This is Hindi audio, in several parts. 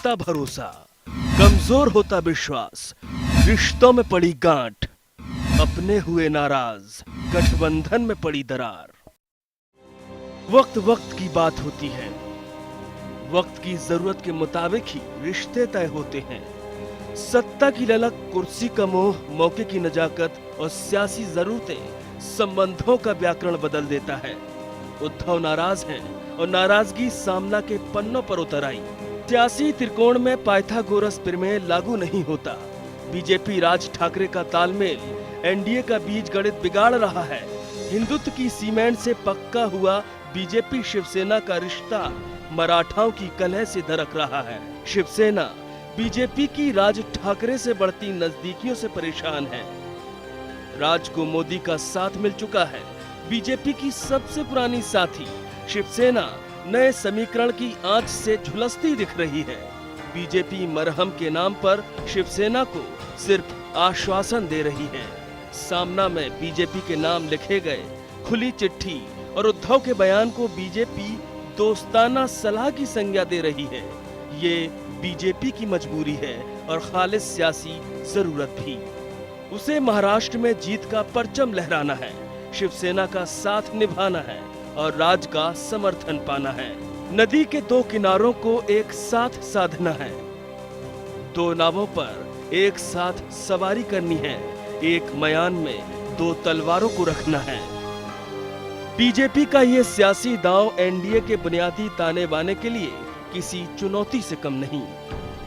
टूटता भरोसा, कमजोर होता विश्वास, रिश्तों में पड़ी गांठ, अपने हुए नाराज, गठबंधन में पड़ी दरार। वक्त वक्त की बात होती है, वक्त की जरूरत के मुताबिक ही रिश्ते तय होते हैं। सत्ता की ललक, कुर्सी का मोह, मौके की नजाकत और सियासी जरूरतें संबंधों का व्याकरण बदल देता है। उद्धव नाराज हैं और नाराजगी सामना के पन्नों पर उतर आई। सियासी त्रिकोण में पाइथागोरस प्रमेय लागू नहीं होता। बीजेपी राज ठाकरे का तालमेल एनडीए का बीज गणित बिगाड़ रहा है। हिंदुत्व की सीमेंट से पक्का हुआ बीजेपी शिवसेना का रिश्ता मराठाओं की कलह से दरक रहा है। शिवसेना बीजेपी की राज ठाकरे से बढ़ती नजदीकियों से परेशान है। राज को मोदी का साथ मिल चुका है। बीजेपी की सबसे पुरानी साथी शिवसेना नए समीकरण की आंच से झुलसती दिख रही है। बीजेपी मरहम के नाम पर शिवसेना को सिर्फ आश्वासन दे रही है। सामना में बीजेपी के नाम लिखे गए खुली चिट्ठी और उद्धव के बयान को बीजेपी दोस्ताना सलाह की संज्ञा दे रही है। ये बीजेपी की मजबूरी है और खालिस सियासी जरूरत भी। उसे महाराष्ट्र में जीत का परचम लहराना है, शिवसेना का साथ निभाना है और राज का समर्थन पाना है। नदी के दो किनारों को एक साथ साधना है। दो नावों पर एक साथ सवारी करनी है। एक मयान में दो तलवारों को रखना है। बीजेपी का ये सियासी दांव एनडीए के बुनियादी ताने बाने के लिए किसी चुनौती से कम नहीं।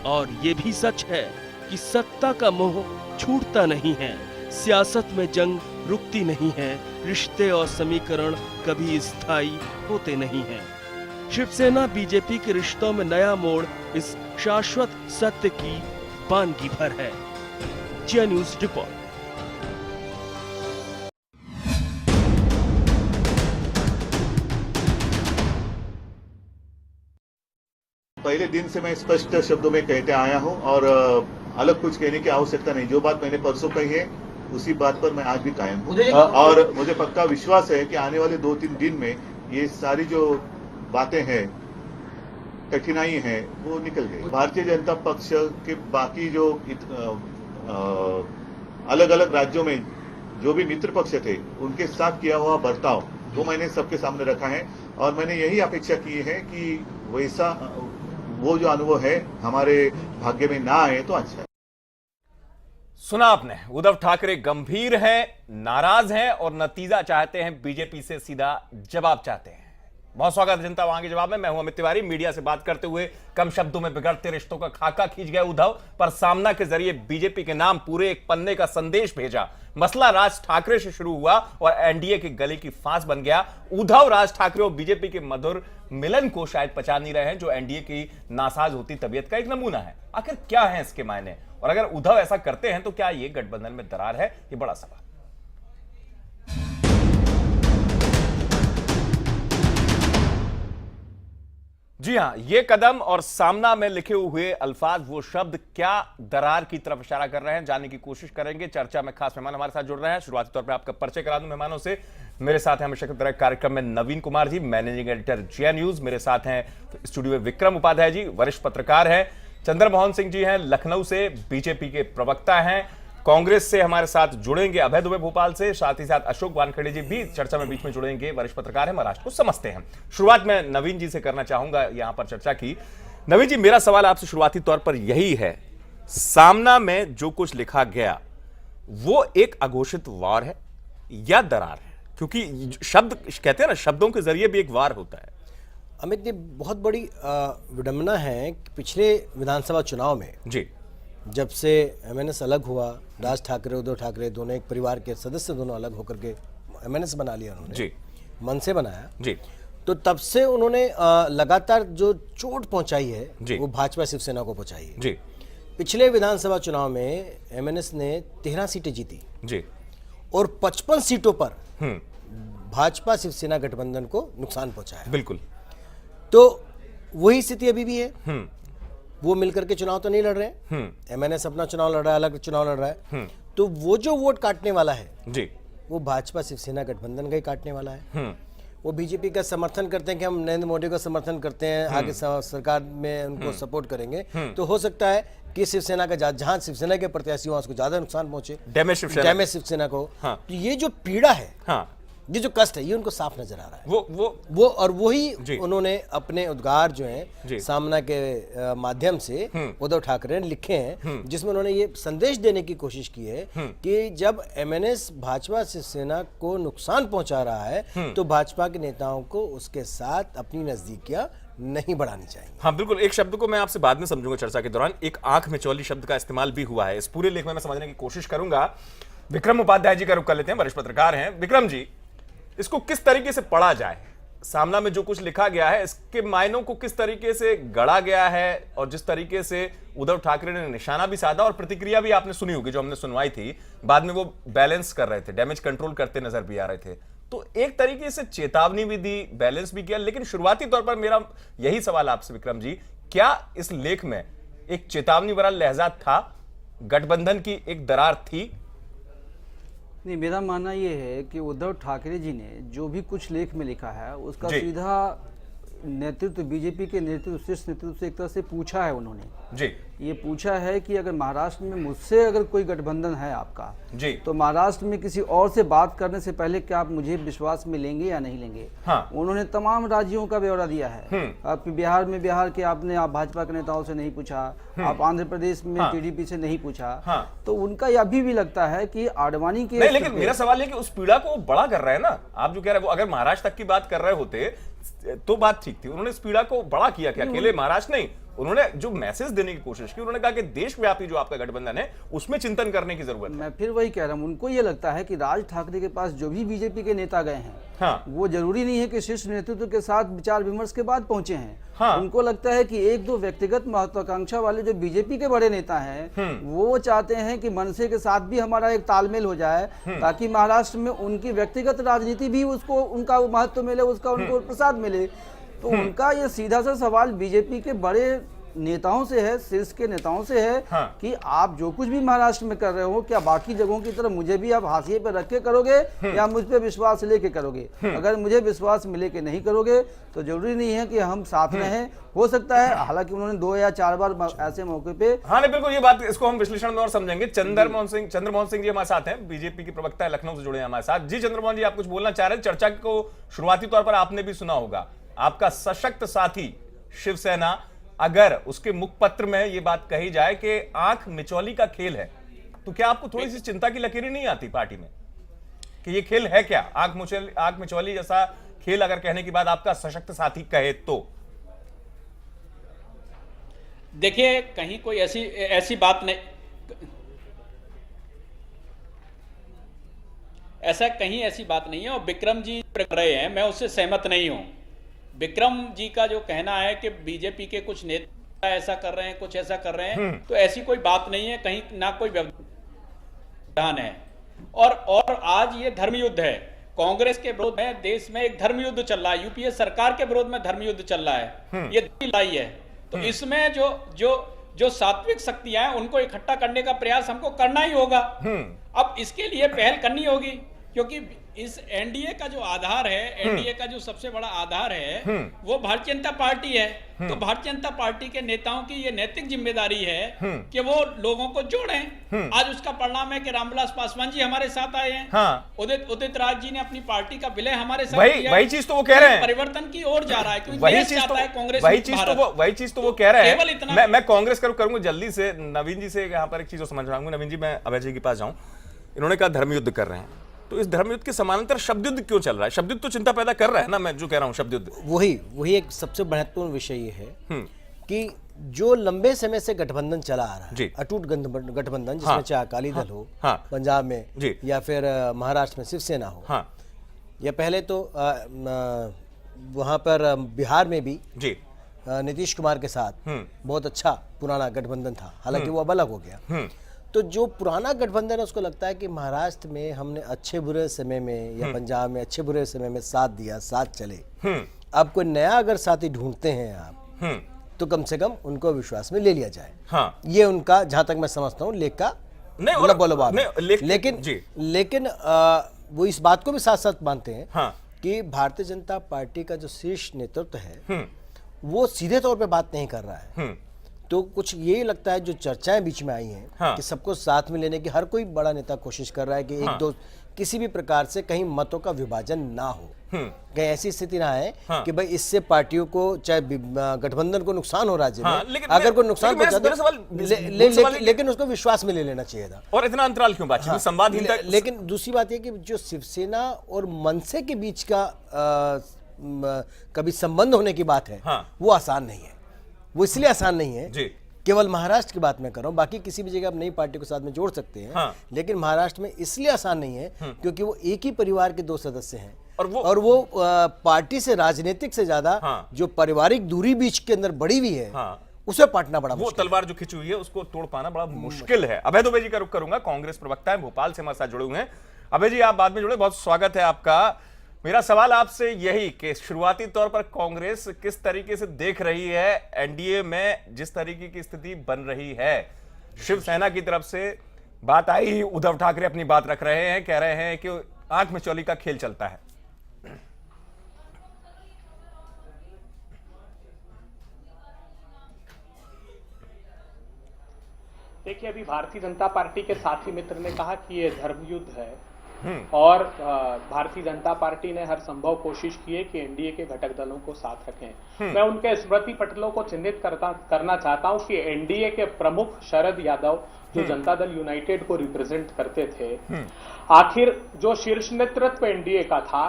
और ये भी सच है कि सत्ता का मोह छूटता नहीं है। सियासत में जंग रुकती नहीं है। रिश्ते और समीकरण कभी स्थायी होते नहीं हैं। शिवसेना बीजेपी के रिश्तों में नया मोड़ इस शाश्वत सत्य की वानगी भर है। जी न्यूज़ रिपोर्ट। पहले दिन से मैं स्पष्ट शब्दों में कहते आया हूं और अलग कुछ कहने की आवश्यकता नहीं। जो बात मैंने परसों कही है उसी बात पर मैं आज भी कायम हूं और मुझे पक्का विश्वास है कि आने वाले 2-3 दिन में ये सारी जो बातें हैं, कठिनाई है, वो निकल गई। भारतीय जनता पक्ष के बाकी जो अलग अलग राज्यों में जो भी मित्र पक्ष थे उनके साथ किया हुआ बर्ताव वो मैंने सबके सामने रखा है और मैंने यही अपेक्षा की है कि वैसा वो जो अनुभव है हमारे भाग्य में ना आए तो अच्छा है। सुना आपने, उद्धव ठाकरे गंभीर हैं, नाराज हैं और नतीजा चाहते हैं, बीजेपी से सीधा जवाब चाहते हैं। बहुत स्वागत है जनता वहां के जवाब में। मैं हूं अमित तिवारी। मीडिया से बात करते हुए कम शब्दों में बिगड़ते रिश्तों का खाका खींच गए उद्धव, पर सामना के जरिए बीजेपी के नाम पूरे एक पन्ने का संदेश भेजा। मसला राज ठाकरे से शुरू हुआ और एनडीए के गले की फांस बन गया। उद्धव राज ठाकरे और बीजेपी के मधुर मिलन को शायद पचा नहीं रहे हैं, जो एनडीए की नासाज होती तबीयत का एक नमूना है। आखिर क्या है इसके मायने, और अगर उद्धव ऐसा करते हैं तो क्या ये गठबंधन में दरार है? ये बड़ा सवाल। जी हां, ये कदम और सामना में लिखे हुए अल्फाज, वो शब्द क्या दरार की तरफ इशारा कर रहे हैं, जानने की कोशिश करेंगे। चर्चा में खास मेहमान हमारे साथ जुड़ रहे हैं। शुरुआती तौर पे आपका परिचय करा दूं मेहमानों से। मेरे साथ हैं हमेशा की तरह कार्यक्रम में नवीन कुमार जी, मैनेजिंग एडिटर जी न्यूज। मेरे साथ हैं स्टूडियो में विक्रम उपाध्याय जी, वरिष्ठ पत्रकार हैं। चंद्रमोहन सिंह जी हैं लखनऊ से, बीजेपी के प्रवक्ता हैं। कांग्रेस से हमारे साथ जुड़ेंगे अभय दुबे भोपाल से, साथ ही साथ अशोक वानखेड़े जी भी चर्चा में बीच में जुड़ेंगे, वरिष्ठ पत्रकार हैं, महाराष्ट्र को समझते हैं। शुरुआत में नवीन जी से करना चाहूंगा यहां पर चर्चा की। नवीन जी, मेरा सवाल आपसे शुरुआती तौर पर यही है, सामना में जो कुछ लिखा गया वो एक अघोषित वार है या दरार है? क्योंकि शब्द कहते हैं ना, शब्दों के जरिए भी एक वार होता है। अमित, ये बहुत बड़ी विडंबना है कि पिछले विधानसभा चुनाव में जी, जब से एमएनएस अलग हुआ, राज ठाकरे उद्धव ठाकरे दोनों एक परिवार के सदस्य, दोनों अलग होकर के एमएनएस बना लिया उन्होंने जी, मन से बनाया जी, तो तब से उन्होंने लगातार जो चोट पहुंचाई है वो भाजपा शिवसेना को पहुंचाई है जी। पिछले विधानसभा चुनाव में एमएनएस ने 13 सीटें जीती जी और 55 सीटों पर भाजपा शिवसेना गठबंधन को नुकसान पहुंचाया। बिल्कुल। तो वही स्थिति अभी भी है। वो मिलकर के चुनाव तो नहीं लड़ रहे, एमएनएस अपना चुनाव लड़ रहा है, अलग चुनाव लड़ रहा है। तो वो जो वोट काटने वाला है जी, वो भाजपा शिवसेना गठबंधन का ही काटने वाला है। वो बीजेपी का समर्थन करते हैं कि हम नरेंद्र मोदी का समर्थन करते हैं, आगे सरकार में उनको सपोर्ट करेंगे, तो हो सकता है कि शिवसेना का जहां शिवसेना के प्रत्याशी वहां उसको ज्यादा नुकसान पहुंचे, डैमेज शिवसेना को। हाँ। तो ये जो पीड़ा है, हाँ, ये जो कष्ट है, ये उनको साफ नजर आ रहा है। वो और वही उन्होंने अपने उद्गार जो है सामना के माध्यम से उद्धव ठाकरे ने लिखे हैं, जिसमें उन्होंने ये संदेश देने की कोशिश की है कि जब एमएनएस भाजपा शिवसेना को नुकसान पहुंचा रहा है तो भाजपा के नेताओं को उसके साथ अपनी नजदीकियां नहीं बढ़ानी चाहिए। हाँ बिल्कुल, एक शब्द को मैं आपसे बाद में समझूंगा चर्चा के दौरान, एक आंख मिचौली शब्द का इस्तेमाल भी हुआ है। इस पूरे लेख में मैं समझने की कोशिश करूंगा। विक्रम उपाध्याय जी का रुख कर लेते हैं, वरिष्ठ पत्रकार हैं। विक्रम जी, इसको किस तरीके से पढ़ा जाए? सामना में जो कुछ लिखा गया है, इसके मायनों को किस तरीके से गढ़ा गया है, और जिस तरीके से उद्धव ठाकरे ने निशाना भी साधा और प्रतिक्रिया भी आपने सुनी होगी जो हमने सुनवाई थी, बाद में वो बैलेंस कर रहे थे, डैमेज कंट्रोल करते नजर भी आ रहे थे, तो एक तरीके से चेतावनी भी दी, बैलेंस भी किया। लेकिन शुरुआती तौर पर मेरा यही सवाल आपसे विक्रम जी, क्या इस लेख में एक चेतावनी भरा लहजा था? गठबंधन की एक दरार थी? नहीं, मेरा मानना ये है कि उद्धव ठाकरे जी ने जो भी कुछ लेख में लिखा है उसका सीधा नेतृत्व, बीजेपी के नेतृत्व, शीर्ष नेतृत्व से एक तरह से पूछा है उन्होंने जी। ये पूछा है कि अगर महाराष्ट्र में मुझसे अगर कोई गठबंधन है आपका जी, तो महाराष्ट्र में किसी और से बात करने से पहले क्या आप मुझे विश्वास में लेंगे या नहीं लेंगे। हाँ। उन्होंने तमाम राज्यों का ब्यौरा दिया है। आप बिहार में बिहार के आपने आप भाजपा के नेताओं से नहीं पूछा, आप आंध्र प्रदेश में टीडीपी से नहीं पूछा, तो उनका यह अभी भी लगता है कि आडवाणी के नहीं, लेकिन मेरा सवाल है कि उस पीड़ा को बड़ा कर रहे हैं ना आप, जो कह रहे हैं वो अगर महाराष्ट्र तक की बात कर रहे होते तो बात ठीक थी। उन्होंने इस पीड़ा को बड़ा किया क्या? अकेले महाराष्ट्र नहीं, उन्होंने जो मैसेज देने की कोशिश की, उन्होंने कहा कि देशव्यापी जो आपका गठबंधन है उसमें चिंतन करने की जरूरत है। मैं फिर वही कह रहा हूं, उनको ये लगता है कि राज ठाकरे के पास जो भी बीजेपी के नेता गए हैं, हाँ, वो जरूरी नहीं है कि शीर्ष नेतृत्व के साथ विचार विमर्श के बाद पहुंचे हैं। हाँ, उनको लगता है कि एक दो व्यक्तिगत महत्वाकांक्षा वाले जो बीजेपी के बड़े नेता हैं, वो चाहते हैं कि मनसे के साथ भी हमारा एक तालमेल हो जाए, ताकि महाराष्ट्र में उनकी व्यक्तिगत राजनीति भी उसको उनका महत्व मिले, उसका उनको प्रसाद मिले। तो उनका ये सीधा सा सवाल बीजेपी के बड़े नेताओं से है, शीर्ष के नेताओं से है, हाँ, कि आप जो कुछ भी महाराष्ट्र में कर रहे हो, क्या बाकी जगहों की तरह मुझे भी आप हाशिए पे रख के करोगे या मुझ पे विश्वास लेके करोगे? अगर मुझे विश्वास मिले के नहीं करोगे तो जरूरी नहीं है कि हम साथ रहें। हो सकता है, हालांकि उन्होंने 2 या 4 बार ऐसे मौके पे, हाँ नहीं बिल्कुल, ये बात इसको हम विश्लेषण में और समझेंगे। चंद्रमोहन सिंह जी हमारे साथ हैं, बीजेपी के प्रवक्ता है, लखनऊ से जुड़े हैं हमारे साथ। जी चंद्रमोहन जी, आप कुछ बोलना चाह रहे हैं? चर्चा को शुरुआती तौर पर आपने भी सुना होगा, आपका सशक्त साथी शिवसेना, अगर उसके मुखपत्र में यह बात कही जाए कि आंख मिचौली का खेल है, तो क्या आपको थोड़ी सी चिंता की लकीरें नहीं आती पार्टी में कि ये खेल है क्या? आंख मिचौली जैसा खेल अगर कहने की बात आपका सशक्त साथी कहे तो? देखिए, कहीं कोई ऐसी बात नहीं, ऐसी बात नहीं है। और विक्रम जी कर रहे हैं, मैं उससे सहमत नहीं हूं। विक्रम जी का जो कहना है कि बीजेपी के कुछ नेता ऐसा कर रहे हैं, कुछ ऐसा कर रहे हैं, तो ऐसी कोई बात नहीं है, कहीं ना कोई व्यवधान है। और आज ये धर्म युद्ध है, कांग्रेस के विरोध में देश में एक धर्म युद्ध चल रहा है, यूपीए सरकार के विरोध में धर्म युद्ध चल रहा है, ये लड़ाई है। तो इसमें जो सात्विक शक्तियां हैं उनको इकट्ठा करने का प्रयास हमको करना ही होगा। अब इसके लिए पहल करनी होगी, क्योंकि इस एनडीए का जो आधार है, एनडीए का जो सबसे बड़ा आधार है वो भारतीय जनता पार्टी है। तो भारतीय जनता पार्टी के नेताओं की ये नैतिक जिम्मेदारी है कि वो लोगों को जोड़ें। आज उसका परिणाम है कि रामविलास पासवान जी हमारे साथ आए हैं, हाँ। उदित राज जी ने अपनी पार्टी का विलय हमारे साथ किया। वही चीज तो वो कह रहे हैं, परिवर्तन की ओर जा रहा है, क्योंकि वही देश चीज चाहता है कांग्रेस, वही चीज तो वो कह रहे हैं। इतना मैं कांग्रेस करूंगा जल्दी से। नवीन जी से यहाँ पर एक चीज समझ रहा हूँ। नवीन जी, मैं अभय जी के पास जाऊं। इन्होंने कहा धर्म युद्ध कर रहे हैं, तो इस धर्म युद्ध के समानांतर शब्द युद्ध क्यों चल रहा है? शब्द युद्ध तो चिंता पैदा कर रहा है ना, मैं जो कह रहा हूं शब्द युद्ध। वही एक सबसे महत्वपूर्ण विषय ये है कि जो लंबे समय से गठबंधन चला आ रहा है, अटूट गठबंधन, जिसमें चाहे अकाली दल हो पंजाब में या फिर महाराष्ट्र में शिवसेना हो, या पहले तो वहां पर बिहार में भी नीतीश कुमार के साथ बहुत अच्छा पुराना गठबंधन था, हालांकि वो अब अलग हो गया। तो जो पुराना गठबंधन है उसको लगता है कि महाराष्ट्र में हमने अच्छे बुरे समय में या पंजाब में अच्छे बुरे समय में साथ दिया, साथ चले, अब कोई नया अगर साथी ढूंढते हैं आप, तो कम से कम उनको विश्वास में ले लिया जाए। हाँ। ये उनका, जहां तक मैं समझता हूँ, लेख का लेकिन वो इस बात को भी साथ साथ मानते हैं कि भारतीय जनता पार्टी का जो शीर्ष नेतृत्व है वो सीधे तौर पे बात नहीं कर रहा है। तो कुछ यही लगता है जो चर्चाएं बीच में आई हैं कि सबको साथ में लेने की हर कोई बड़ा नेता कोशिश कर रहा है कि एक दो किसी भी प्रकार से कहीं मतों का विभाजन ना हो, कहीं ऐसी स्थिति ना है कि भाई इससे पार्टियों को चाहे गठबंधन को नुकसान हो राज्य में, अगर कोई नुकसान पहुंचा लेकिन उसको विश्वास में ले लेना चाहिए था। और इतना अंतराल क्यों बातचीत संवादहीनता? लेकिन दूसरी बात यह कि जो शिवसेना और मनसे के बीच का कभी संबंध होने की बात है वो आसान नहीं है। वो इसलिए आसान नहीं है जी। केवल महाराष्ट्र की बात मैं कर रहा हूं, बाकी किसी भी जगह आप नई पार्टी को साथ में जोड़ सकते हैं लेकिन महाराष्ट्र में इसलिए आसान नहीं है क्योंकि वो एक ही परिवार के दो सदस्य हैं और वो पार्टी से राजनीतिक से ज्यादा जो पारिवारिक दूरी बीच के अंदर बढ़ी हुई है उसे पाटना बड़ा वो तलवार जो खिंची हुई है उसको तोड़ पाना बड़ा मुश्किल है। अभय दुबे जी का रुख करूंगा, कांग्रेस प्रवक्ता है, भोपाल से हमारे साथ जुड़े हुए हैं। अभय जी आप बाद में जुड़े, बहुत स्वागत है आपका। मेरा सवाल आपसे यही कि शुरुआती तौर पर कांग्रेस किस तरीके से देख रही है एनडीए में जिस तरीके की स्थिति बन रही है? शिवसेना की तरफ से बात आई, उद्धव ठाकरे अपनी बात रख रहे हैं, कह रहे हैं कि आंख में चौली का खेल चलता है। देखिए, अभी भारतीय जनता पार्टी के साथी मित्र ने कहा कि ये धर्मयुद्ध है और भारतीय जनता पार्टी ने हर संभव कोशिश की है कि एनडीए के घटक दलों को साथ रखें। मैं उनके स्मृति पटलों को चिन्हित करना चाहता हूं कि एनडीए के प्रमुख शरद यादव जो जनता दल यूनाइटेड को रिप्रेजेंट करते थे, आखिर जो शीर्ष नेतृत्व एनडीए का था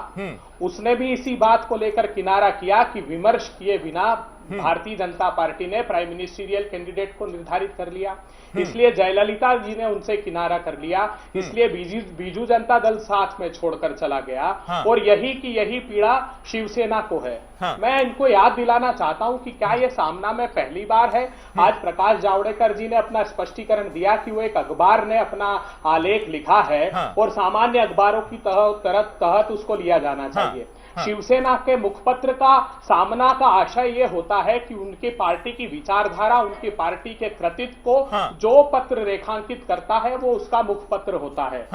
उसने भी इसी बात को लेकर किनारा किया कि विमर्श किए बिना भारतीय जनता पार्टी ने प्राइम मिनिस्टरियल कैंडिडेट को निर्धारित कर लिया, इसलिए जयललिता जी ने उनसे किनारा कर लिया, इसलिए बीजू जनता दल साथ में छोड़कर चला गया और यही की यही पीड़ा शिवसेना को है। मैं इनको याद दिलाना चाहता हूं कि क्या ये सामना में पहली बार है? आज प्रकाश जावड़ेकर जी ने अपना स्पष्टीकरण दिया कि वो एक अखबार ने अपना आलेख लिखा है और सामान्य अखबारों की तहत उसको लिया जाना चाहिए। शिवसेना के मुखपत्र का सामना का आशय यह होता है कि उनकी पार्टी की विचारधारा, उनकी पार्टी के कृतित्व को जो पत्र रेखांकित करता है वो उसका मुखपत्र होता है।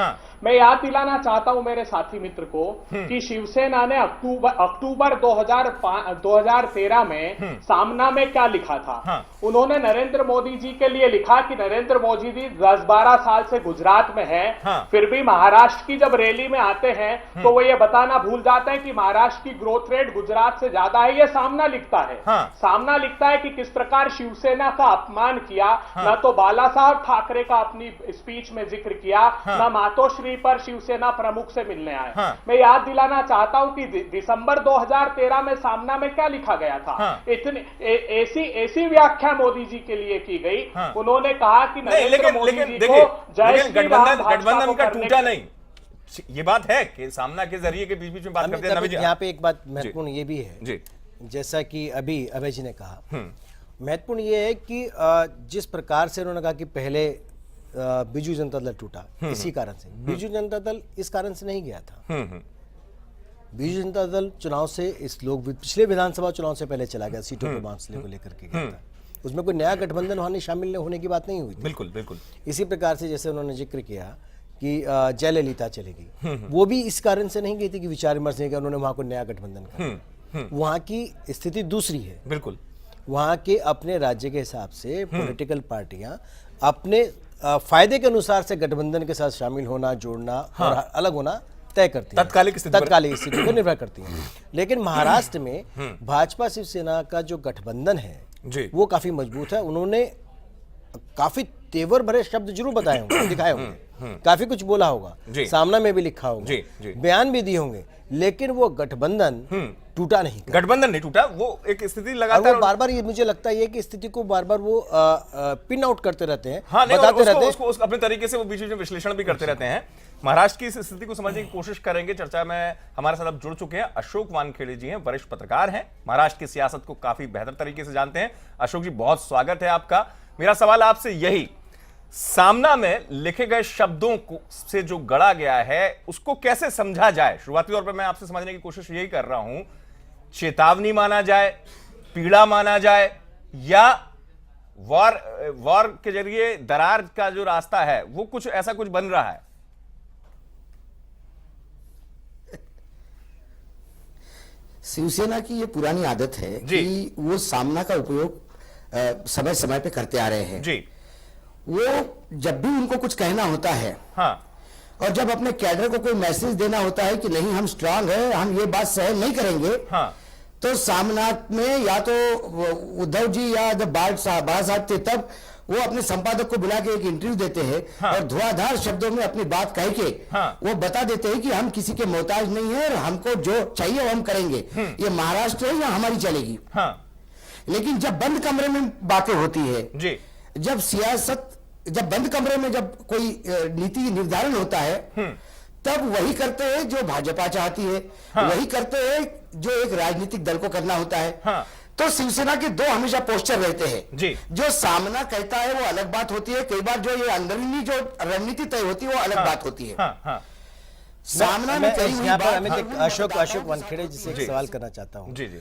मैं याद दिलाना चाहता हूं मेरे साथी मित्र को कि शिवसेना ने अक्टूबर 2013 में सामना में क्या लिखा था। उन्होंने नरेंद्र मोदी जी के लिए लिखा कि नरेंद्र मोदी जी 10-12 साल से गुजरात में हैं, फिर भी महाराष्ट्र की जब रैली में आते हैं तो वो ये बताना भूल जाते हैं कि महाराष्ट्र की ग्रोथ रेट गुजरात से ज्यादा है। ये सामना लिखता है, सामना लिखता है कि किस प्रकार शिवसेना का अपमान किया, न तो बाला साहब ठाकरे का अपनी स्पीच में जिक्र किया, न मातोश्री पर शिवसेना प्रमुख से मिलने आए। मैं याद दिलाना चाहता हूं कि दिसंबर 2013 में सामना में क्या लिखा गया था। इतनी ऐसी व्याख्या मोदी जी के लिए की गई, उन्होंने कहा कि नरेंद्र मोदी जी को गठबंधन का टूटा नहीं। ये बात है कि सामना के जरिए के बीच में बात करते हैं। यहाँ पे एक बात महत्वपूर्ण ये भी है जी, जैसा कि अभी अभय जी ने कहा, महत्वपूर्ण ये है कि जिस प्रकार से उन्होंने कहा कि पहले बीजू जनता दल टूटा इसी कारण से, बीजू जनता दल इस कारण से नहीं गया था। बीजू जनता दल चुनाव से पिछले विधानसभा चुनाव से पहले चला गया, सीटों के मसले को लेकर के गया था। उसमें कोई नया गठबंधन वहां शामिल होने की बात नहीं हुई थी। बिल्कुल बिल्कुल। इसी प्रकार से जैसे उन्होंने जिक्र किया कि जयललिता चलेगी, वो भी इस कारण से नहीं गई थी कि विचार विमर्श नहीं किया उन्होंने वहां को नया गठबंधन किया। वहां की स्थिति दूसरी है। बिल्कुल, वहां के अपने राज्य के हिसाब से पॉलिटिकल पार्टियां अपने फायदे के अनुसार से गठबंधन के साथ शामिल होना, जोड़ना और अलग होना तय करती है, तात्कालिक स्थिति पर निर्भर करती है। लेकिन महाराष्ट्र में भाजपा शिवसेना का जो गठबंधन है वो काफी मजबूत है। उन्होंने काफी तेवर भरे शब्द जरूर बताए होंगे, दिखाए होंगे, काफी कुछ बोला होगा, सामना में भी लिखा होगा, बयान भी दिए होंगे, लेकिन वो गठबंधन टूटा नहीं। गठबंधन नहीं टूटा, वो एक स्थिति लगातार बार बार ये मुझे लगता है कि स्थिति को बार बार वो पिन आउट करते रहते हैं, बताते रहते हैं, उसको अपने तरीके से वो बीच में विश्लेषण भी करते रहते हैं। महाराष्ट्र की इस स्थिति को समझने की कोशिश करेंगे। चर्चा में हमारे साथ अब जुड़ चुके हैं अशोक वानखेड़े जी हैं, वरिष्ठ पत्रकार हैं, महाराष्ट्र की सियासत को काफी बेहतर तरीके से जानते हैं। अशोक जी बहुत स्वागत है आपका। मेरा सवाल आपसे यही, सामना में लिखे गए शब्दों को से जो गढ़ा गया है उसको कैसे समझा जाए? शुरुआती तौर पर मैं आपसे समझने की कोशिश यही कर रहा हूं, चेतावनी माना जाए, पीड़ा माना जाए, या वॉर के जरिए दरार का जो रास्ता है वो कुछ ऐसा कुछ बन रहा है? शिवसेना की ये पुरानी आदत है कि वो सामना का उपयोग समय समय पे करते आ रहे हैं जी। वो जब भी उनको कुछ कहना होता है और जब अपने कैडर को कोई मैसेज देना होता है कि नहीं हम स्ट्रांग है, हम ये बात सहन नहीं करेंगे, तो सामना में या तो उद्धव जी या जब बाल साहब थे तब वो अपने संपादक को बुला के एक इंटरव्यू देते हैं और धुआंधार शब्दों में अपनी बात कह के वो बता देते हैं कि हम किसी के मोहताज नहीं है और हमको जो चाहिए वो हम करेंगे, ये महाराष्ट्र है या हमारी चलेगी। लेकिन जब बंद कमरे में बातें होती है जी, जब बंद कमरे में जब कोई नीति निर्धारण होता है तब वही करते हैं जो भाजपा चाहती है, वही करते हैं जो एक राजनीतिक दल को करना होता है। तो शिवसेना के दो हमेशा पोस्टर रहते हैं जी। जो सामना कहता है वो अलग बात होती है, कई बार जो ये अंदरूनी जो रणनीति तय होती है वो अलग बात होती है। सामना में यहाँ पर अमित अशोक वानखेड़े जी से एक सवाल करना चाहता हूँ जी जी।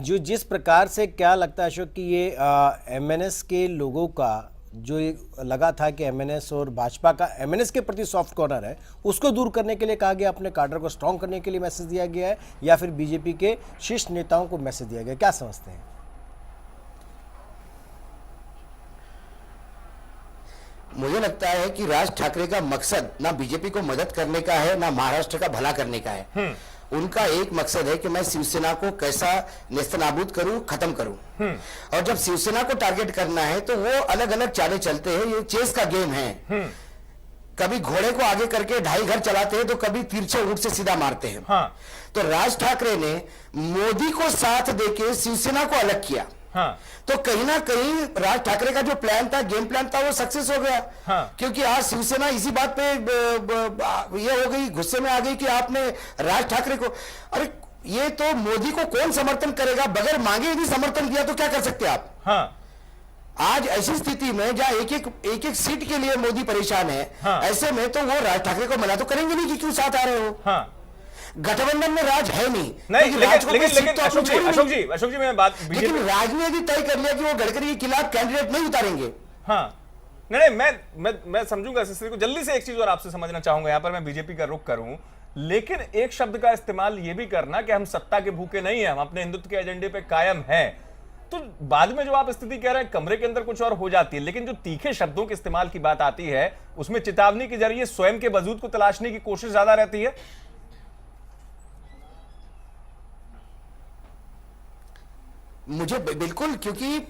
जो जिस प्रकार से क्या लगता है अशोक कि ये एमएनएस के लोगों का जो लगा था कि एमएनएस और भाजपा का एमएनएस के प्रति सॉफ्ट कॉर्नर है उसको दूर करने के लिए कहा गया, अपने कार्डर को स्ट्रांग करने के लिए मैसेज दिया गया है, या फिर बीजेपी के शीर्ष नेताओं को मैसेज दिया गया, क्या समझते हैं? मुझे लगता है कि राज ठाकरे का मकसद ना बीजेपी को मदद करने का है ना महाराष्ट्र का भला करने का है। उनका एक मकसद है कि मैं शिवसेना को कैसा नेस्तनाबूद करूं, खत्म करूं। और जब शिवसेना को टारगेट करना है तो वो अलग अलग चालें चलते हैं, ये चेस का गेम है। कभी घोड़े को आगे करके ढाई घर चलाते हैं तो कभी तिरछे ऊंट से सीधा मारते हैं। तो राज ठाकरे ने मोदी को साथ देके शिवसेना को अलग किया। तो कहीं ना कहीं राज ठाकरे का जो प्लान था, गेम प्लान था, वो सक्सेस हो गया। क्योंकि आज शिवसेना इसी बात पे ये हो गई, गुस्से में आ गई कि आपने राज ठाकरे को, अरे ये तो मोदी को कौन समर्थन करेगा, बगैर मांगे यदि समर्थन किया तो क्या कर सकते आप। आज ऐसी स्थिति में जहां एक एक सीट के लिए मोदी परेशान है, ऐसे में तो वो राज ठाकरे को मना तो करेंगे नहीं कि क्यों साथ आ रहे हो। गठबंधन में राज है नहीं, लेकिन अशोक जी मैं बात, लेकिन राज ने यदि तय कर लिया कि वो गडकरी के खिलाफ कैंडिडेट नहीं उतारेंगे। नहीं, मैं समझूंगा सिस्टर को। जल्दी से एक चीज और आपसे समझना चाहूंगा, यहां पर मैं बीजेपी का रुख करूं, लेकिन एक शब्द का इस्तेमाल ये भी करना कि हम सत्ता के भूखे नहीं है, हम अपने हिंदुत्व के एजेंडे पे कायम हैं। तो बाद में जो आप स्थिति कह रहे हैं कमरे के अंदर कुछ और हो जाती है, लेकिन जो तीखे शब्दों के इस्तेमाल की बात आती है उसमें चेतावनी के जरिए स्वयं के वजूद को तलाशने की कोशिश ज्यादा रहती है। मुझे बिल्कुल, क्योंकि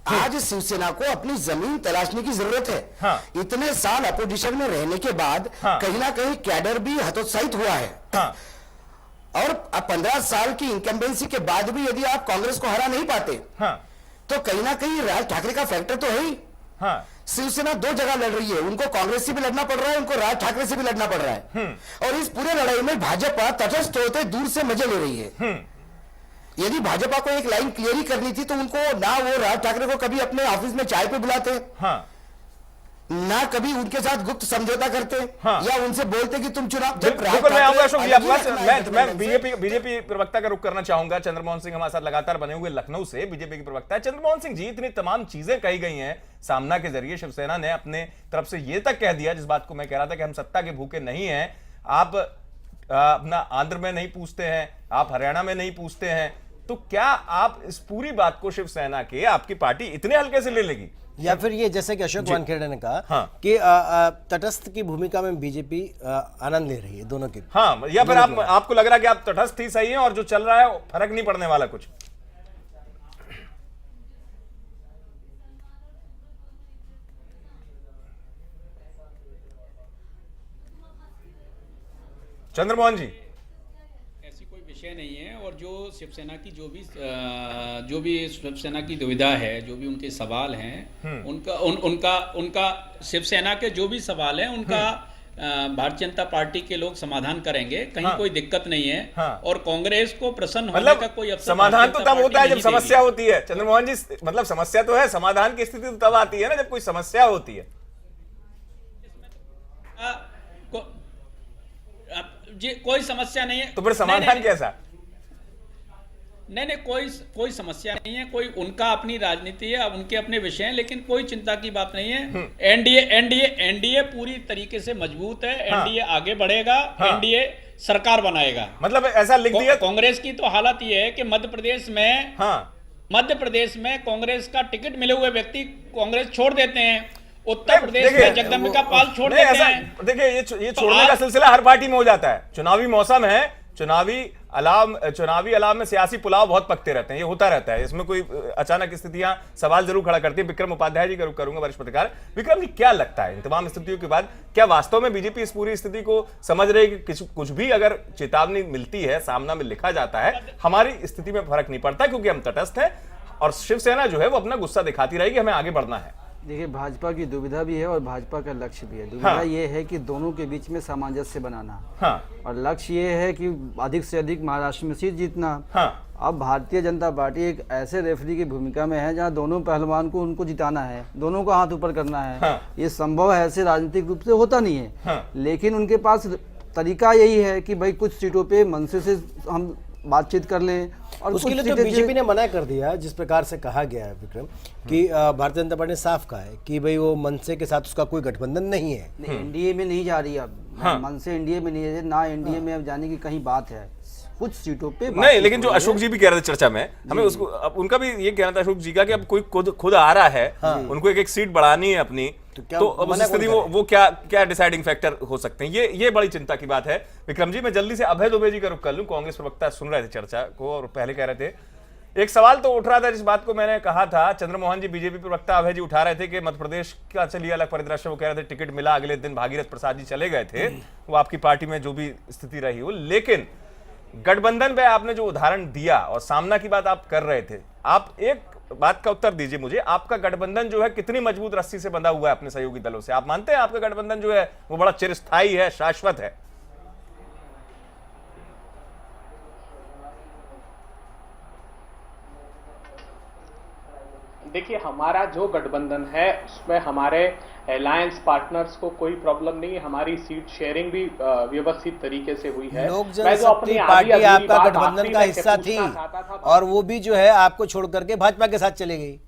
आज शिवसेना को अपनी जमीन तलाशने की जरूरत है। इतने साल अपोजिशन में रहने के बाद कहीं ना कहीं कैडर भी हतोत्साहित हुआ है। और 15 साल की इंकम्बेंसी के बाद भी यदि आप कांग्रेस को हरा नहीं पाते तो कहीं ना कहीं राज ठाकरे का फैक्टर तो है ही। शिवसेना दो जगह लड़ रही है, उनको कांग्रेस से भी लड़ना पड़ रहा है, उनको राज ठाकरे से भी लड़ना पड़ रहा है। और इस पूरे लड़ाई में भाजपा तटस्थ होते दूर से मजे ले रही है। यदि भाजपा को एक लाइन क्लियर करनी थी तो उनको ना वो राज ठाकरे को कभी अपने ऑफिस में चाय पे बुलाते, ना कभी उनके साथ गुप्त समझौता करते, या उनसे बोलते कि तुम चुनाव। मैं बीजेपी प्रवक्ता का रुख करना चाहूंगा। चंद्रमोहन सिंह हमारे साथ लगातार बने हुए लखनऊ से बीजेपी के प्रवक्ता है। चंद्रमोहन सिंह जी, इतनी तमाम चीजें कही गई हैं सामना के जरिए, शिवसेना ने अपने तरफ से यह तक कह दिया, जिस बात को मैं कह रहा था कि हम सत्ता के भूखे नहीं हैं। आप अपना आंध्र में नहीं पूछते हैं, आप हरियाणा में नहीं पूछते हैं, तो क्या आप इस पूरी बात को शिवसेना के आपकी पार्टी इतने हल्के से ले लेगी? या फिर ये जैसे कि अशोक वानखेड़े ने कहा कि तटस्थ की भूमिका में बीजेपी आनंद ले रही है दोनों की, या फिर आपको लग रहा है कि आप तटस्थ ही सही हैं और जो चल रहा है फर्क नहीं पड़ने वाला कुछ? चंद्रमोहन जी, ऐसी कोई विषय नहीं है। और जो शिवसेना की जो भी शिवसेना की दुविधा है, जो भी उनके सवाल हैं, उनका शिवसेना के जो भी सवाल हैं उनका भारतीय जनता पार्टी के लोग समाधान करेंगे, कहीं कोई दिक्कत नहीं है। और कांग्रेस को प्रसन्न होने का कोई अवसर, समाधान तो तब होता है जब समस्या होती है। चंद्रमोहन जी, मतलब समस्या तो है, समाधान की स्थिति तो तब आती है ना जब कोई समस्या होती है। जी कोई समस्या नहीं है तो फिर समाधान कैसा? नहीं, कोई समस्या नहीं है। कोई उनका अपनी राजनीति है, अब उनके अपने विषय हैं, लेकिन कोई चिंता की बात नहीं है। एनडीए पूरी तरीके से मजबूत है। एनडीए आगे बढ़ेगा। एनडीए सरकार बनाएगा। मतलब ऐसा लिख दिया। कांग्रेस की तो हालत ये है कि मध्य प्रदेश में कांग्रेस का टिकट मिले हुए व्यक्ति कांग्रेस छोड़ देते हैं, उत्तर प्रदेश में जगदम्बिका पाल छोड़ देते हैं। देखिए ये छोड़ने का सिलसिला हर पार्टी में हो जाता है। चुनावी मौसम है, चुनावी अलाव में सियासी पुलाव बहुत पकते रहते हैं, ये होता रहता है। इसमें कोई अचानक स्थितियां सवाल जरूर खड़ा करती है। विक्रम उपाध्याय जी करूंगा, वरिष्ठ पत्रकार। विक्रम जी, क्या लगता है इन तमाम स्थितियों के बाद क्या वास्तव में बीजेपी इस पूरी स्थिति को समझ रही है कि कुछ भी अगर चेतावनी मिलती है, सामना में लिखा जाता है, हमारी स्थिति में फर्क नहीं पड़ता क्योंकि हम तटस्थ हैं और शिवसेना जो है वो अपना गुस्सा दिखाती रहेगी, हमें आगे बढ़ना है? देखिए, भाजपा की दुविधा भी है और भाजपा का लक्ष्य भी है। दुविधा ये है कि दोनों के बीच में सामंजस्य बनाना, और लक्ष्य ये है कि अधिक से अधिक महाराष्ट्र में सीट जीतना। अब भारतीय जनता पार्टी एक ऐसे रेफरी की भूमिका में है जहां दोनों पहलवान को उनको जिताना है, दोनों को हाथ ऊपर करना है। ये संभव है, ऐसे राजनीतिक रूप से होता नहीं है, लेकिन उनके पास तरीका यही है कि भाई कुछ सीटों पे मनसे से हम बातचीत कर लें, और उसके लिए तो बीजेपी ने मना कर दिया। जिस प्रकार से कहा गया है विक्रम कि भारतीय जनता पार्टी ने साफ कहा है कि भाई वो मनसे के साथ उसका कोई गठबंधन नहीं है, एनडीए में नहीं जा रही अब। मनसे एनडीए में नहीं है ना, एनडीए में अब जाने की कहीं बात है, कुछ सीटों पे नहीं। लेकिन जो अशोक जी भी कह रहे थे चर्चा में, हमें उसको अब उनका भी ये कहना था अशोक जी का कि अब कोई खुद आ रहा है, उनको एक सीट बढ़ानी है अपनी, तो अब उस स्थिति वो क्या डिसाइडिंग फैक्टर हो सकते हैं, ये बड़ी चिंता की बात है। विक्रम जी, मैं जल्दी से अभय दुबे जी का रुख कर लूं। कांग्रेस प्रवक्ता सुन रहे थे चर्चा को और पहले कह रहे थे, एक सवाल तो उठ रहा था जिस बात को मैंने कहा था, चंद्रमोहन जी बीजेपी प्रवक्ता अभय जी उठा रहे थे कि मध्य प्रदेश का चलिए अलग परिदृश्य, वो कह रहे थे टिकट मिला, अगले दिन भागीरथ प्रसाद जी चले गए थे, वो आपकी पार्टी में जो भी स्थिति रही हो। लेकिन गठबंधन पे आपने जो उदाहरण दिया और सामना की बात आप कर रहे थे, आप एक बात का उत्तर दीजिए मुझे, आपका गठबंधन जो है कितनी मजबूत रस्सी से बंधा हुआ है अपने सहयोगी दलों से? आप मानते हैं आपका गठबंधन जो है वो बड़ा चिरस्थायी है, शाश्वत है? देखिए, हमारा जो गठबंधन है उसमें हमारे अलायंस पार्टनर्स को कोई प्रॉब्लम नहीं है, हमारी सीट शेयरिंग भी व्यवस्थित तरीके से हुई है। लोक जनशक्ति पार्टी आपका गठबंधन का हिस्सा थी और वो भी जो है आपको छोड़ करके भाजपा के साथ चले गई।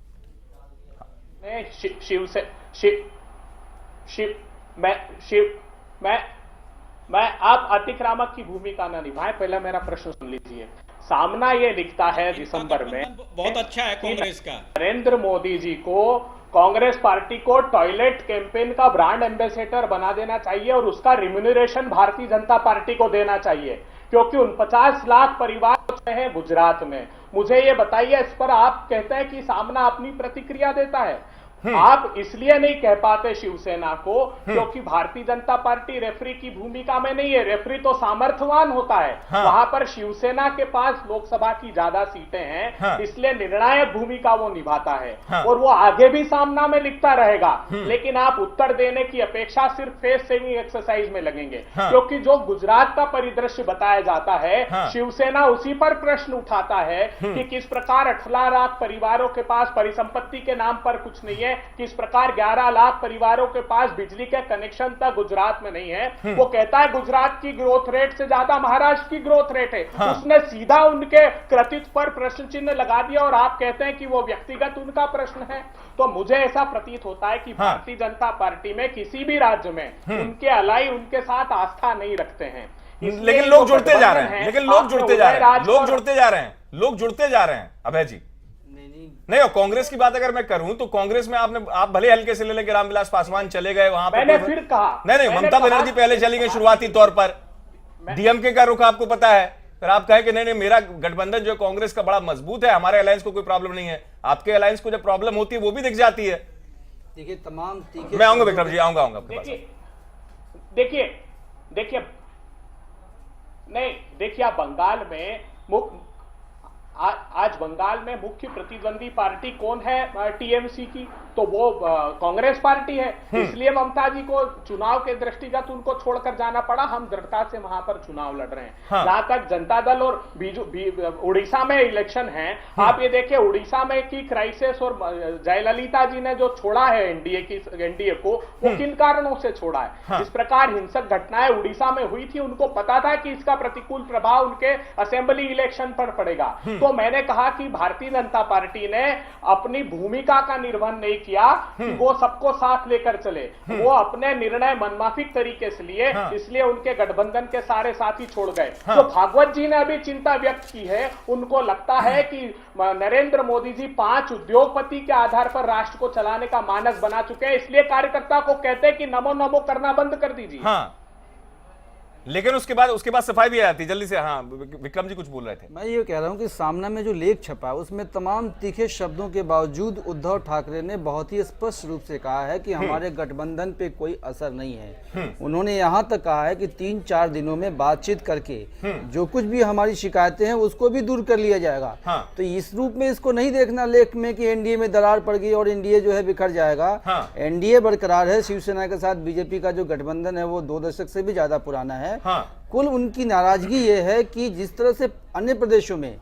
मैं आप अतिक्रामक की भूमिका न निभाएं, पहले मेरा प्रश्न सुन लीजिए। सामना ये लिखता है दिसंबर में, बहुत अच्छा है कांग्रेस का, नरेंद्र मोदी जी को कांग्रेस पार्टी को टॉयलेट कैंपेन का ब्रांड एम्बेसडर बना देना चाहिए और उसका रिम्यूनरेशन भारतीय जनता पार्टी को देना चाहिए, क्योंकि उन 50 लाख परिवार हैं गुजरात में। मुझे ये बताइए, इस पर आप कहते हैं कि सामना अपनी प्रतिक्रिया देता है। आप इसलिए नहीं कह पाते शिवसेना को क्योंकि भारतीय जनता पार्टी रेफरी की भूमिका में नहीं है। रेफरी तो सामर्थ्यवान होता है, वहां पर शिवसेना के पास लोकसभा की ज्यादा सीटें हैं, इसलिए निर्णायक भूमिका वो निभाता है और वो आगे भी सामना में लिखता रहेगा। लेकिन आप उत्तर देने की अपेक्षा सिर्फ फेस सेविंग एक्सरसाइज में लगेंगे, क्योंकि जो गुजरात का परिदृश्य बताया जाता है, शिवसेना उसी पर प्रश्न उठाता है कि किस प्रकार 18 लाख परिवारों के पास परिसंपत्ति के नाम पर कुछ नहीं है, किस प्रकार 11 लाख परिवारों के पास बिजली के कनेक्शन तक गुजरात में नहीं है। वो कहता है गुजरात की ग्रोथ रेट से ज्यादा महाराष्ट्र की ग्रोथ रेट है। उसने सीधा उनके कृतित्व पर प्रश्न चिन्ह लगा दिया और आप कहते हैं कि वो व्यक्तिगत उनका प्रश्न है। तो मुझे ऐसा प्रतीत होता है कि भारतीय जनता पार्टी में किसी भी राज्य में उनके अलाई उनके साथ आस्था नहीं रखते हैं। लेकिन लोग जुड़ते जा रहे हैं, लोग जुड़ते जा रहे हैं अभय जी। नहीं, और कांग्रेस की बात अगर मैं करूं तो कांग्रेस में आप भले हल्के से ले लेंगे, रामविलास पासवान चले गए वहां पर, मैंने फिर कहा नहीं, ममता बनर्जी पहले चली गई शुरुआती तौर पर, डीएमके का रुख आपको पता है, फिर आप कहें कि नहीं मेरा गठबंधन जो कांग्रेस का बड़ा मजबूत है, हमारे अलायंस को कोई प्रॉब्लम नहीं है। आपके अलायंस को जब प्रॉब्लम होती है वो भी दिख जाती है। देखिए, तमाम मैं आऊंगा विक्रम जी, आऊंगा आपके पास। देखिए आप बंगाल में आज बंगाल में मुख्य प्रतिद्वंदी पार्टी कौन है टीएमसी की? तो वो कांग्रेस पार्टी है। इसलिए ममता जी को चुनाव के दृष्टिगत उनको छोड़कर जाना पड़ा। हम दृढ़ता से वहां पर चुनाव लड़ रहे हैं। जहां तक जनता दल और उड़ीसा में इलेक्शन है, आप ये देखिए उड़ीसा में की क्राइसिस और जयललिता जी ने जो छोड़ा है एनडीए को, वो किन कारणों से छोड़ा है? जिस प्रकार हिंसक घटनाएं उड़ीसा में हुई थी, उनको पता था कि इसका प्रतिकूल प्रभाव उनके असेंबली इलेक्शन पर पड़ेगा। तो मैंने कहा कि भारतीय जनता पार्टी ने अपनी भूमिका का निर्वहन नहीं किया कि वो सबको साथ लेकर चले। वो अपने निर्णय मनमाफिक तरीके से लिए, इसलिए उनके गठबंधन के सारे साथी छोड़ गए। तो भागवत जी ने अभी चिंता व्यक्त की है, उनको लगता है कि नरेंद्र मोदी जी 5 उद्योगपति के आधार पर राष्ट्र को चलाने का मानस बना चुके हैं, इसलिए कार्यकर्ता को कहते हैं कि नमो नमो करना बंद कर दीजिए। हाँ, लेकिन उसके बाद सफाई भी आती जल्दी से। हाँ, विक्रम जी कुछ बोल रहे थे। मैं ये कह रहा हूँ कि सामना में जो लेख छपा है उसमें तमाम तीखे शब्दों के बावजूद उद्धव ठाकरे ने बहुत ही स्पष्ट रूप से कहा है कि हमारे गठबंधन पे कोई असर नहीं है। उन्होंने यहाँ तक कहा है कि 3-4 दिनों में बातचीत करके जो कुछ भी हमारी शिकायतें हैं उसको भी दूर कर लिया जाएगा। तो इस रूप में इसको नहीं देखना लेख में कि एनडीए में दरार पड़ गई और एनडीए जो है बिखर जाएगा। एनडीए बरकरार है। शिवसेना के साथ बीजेपी का जो गठबंधन है वो 2 दशक से भी ज्यादा पुराना है। कुल उनकी नाराजगी ये है कि जिस तरह से अन्य प्रदेशों में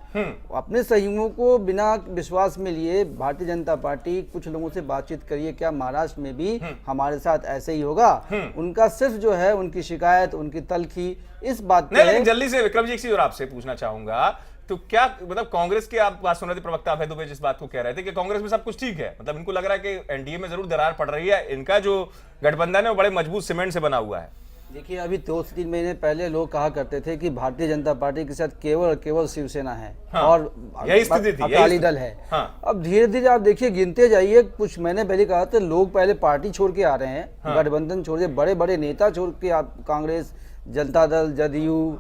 अपने सहयोगियों को बिना विश्वास में लिए भारतीय जनता पार्टी कुछ लोगों से बातचीत करिए, क्या महाराष्ट्र में भी हमारे साथ ऐसे ही होगा? उनका सिर्फ जो है उनकी शिकायत, उनकी तलखी इस बात पे नहीं, जल्दी से विक्रम जी एक चीज और आपसे पूछना चाहूंगा, तो क्या मतलब कांग्रेस के आप बात सुन रहे थे, प्रवक्ता अभय दुबे जिस बात को कह रहे थे कि कांग्रेस में सब कुछ ठीक है, मतलब इनको लग रहा है कि एनडीए में जरूर दरार पड़ रही है, इनका जो गठबंधन है वो बड़े मजबूत सीमेंट से बना हुआ है। देखिए, अभी 2-3 महीने पहले लोग कहा करते थे कि भारतीय जनता पार्टी के साथ केवल शिवसेना है और यही स्थिति थी, अकाली दल है। अब धीरे धीरे आप देखिए, गिनते जाइए। कुछ महीने पहले कहा था लोग पहले पार्टी छोड़ के आ रहे हैं, गठबंधन छोड़ के, बड़े बड़े नेता छोड़ के, आप कांग्रेस, जनता दल, जदयू,